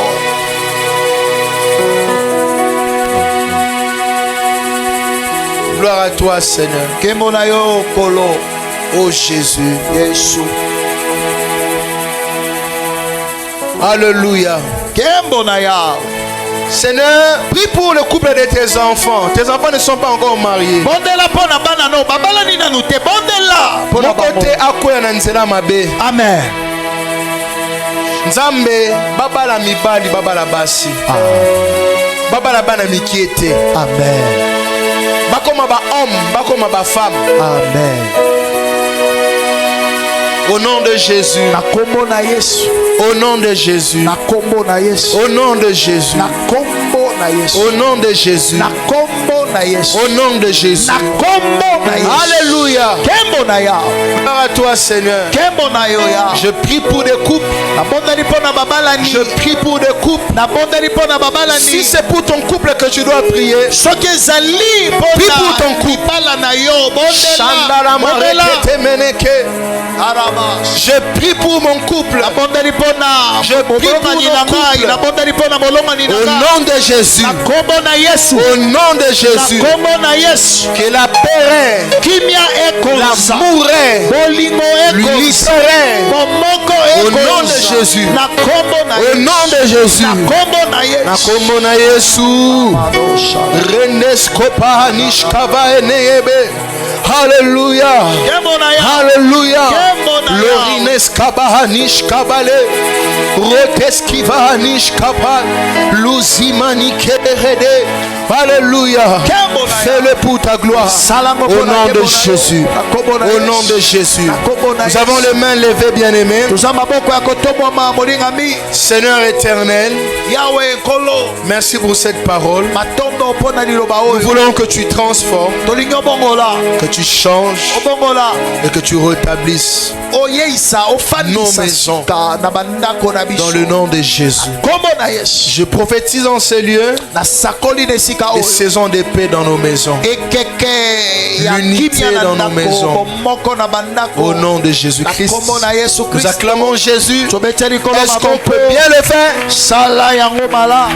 Gloire à toi, Seigneur. nkembo na yo kolo Oh Jésus. Yesu. Alléluia. nkembo na ya. Seigneur, prie pour le couple de tes enfants. Tes enfants ne sont pas encore mariés. bondela mpo na bana no babalani nanu te bondela mpo na Mon côté akoya na nzela mabe. amen. Nzambe babala mibali babala basi. Babala bana mikiete. Amen. Bakoma ba homme, bakoma ba femme. Amen. Au nom de Jésus. Na kombo na Yesu. Au nom de Jésus. Na kombo na Yesu. Au nom de Jésus. Na kombo na Yesu. Au nom de Jésus. Na kombo na Yesu. Au nom de Jésus. Na kombo na Yesu. Alléluia. Kembo na ya. Gloire à toi, Seigneur. Kembo na yo ya. Je prie pour des couples. Na bondeli mpo na babalani. Je prie pour des couples. Na bondeli mpo na babalani. Si c'est pour ton couple que tu dois prier, soki ezali mpo prie pour ton na couple. libala na yo bondela. Shandara Bondela. marekete meneke. Araba. Je prie pour mon couple. Na bondeli mpo na Je prie pour bolongani nos na ngai. couples. Na bondeli mpo na bolongani na Au ngai. nom de Jésus. Na kombo na Yesu. Au nom de Na Jésus. kombo na Yesu. Que la paix règne. Kimia ekonza. L'amour règne. Bolingo ekonza. L'unité règne. Bomoko Au ekonza. nom de Jésus. Na kombo na Au Yesu. nom de Jésus. Na kombo na Na Yesu. kombo na Yesu. Reneskopa nishkava eneyebe. Hallelujah. Kembo na ya. Hallelujah. Kembo na ya. Lorineskabaha nishkabale. Roteskiva nishkapa. Luzimani kederede. Alléluia. Kembo na ya. Fais-le pour ta gloire. Salango Au pona nom de kembo na yo. Jésus. Na kombo na Au Yesu. nom de Jésus. Na kombo na Nous Yesu. avons les mains levées, bien-aimés. Toza maboko ya kotombwama molingami. Seigneur éternel, Yawe nkolo. merci pour cette parole. Matondo mpo na liloba Nous oyo. voulons que tu transformes, Tolingi obongola. que tu changes Obongola. et que tu rétablisses Oyeisa ofandisa Nos maisons. suka na bandako na biso. dans le nom de Jésus. Kombo na Yesu. Je prophétise en ces lieux Na sakoli na esika des oyo. saisons de paix dans nos maisons. Ekeke ya L'unité kimia na dans nos ndako. maisons. Bomoko na bandako. Au nom de Na Jésus-Christ, kombo na Yesu nous Kristo. acclamons Jésus. Tobeteli kolo Est-ce qu'on maboko. peut bien le faire? Sala yango mala.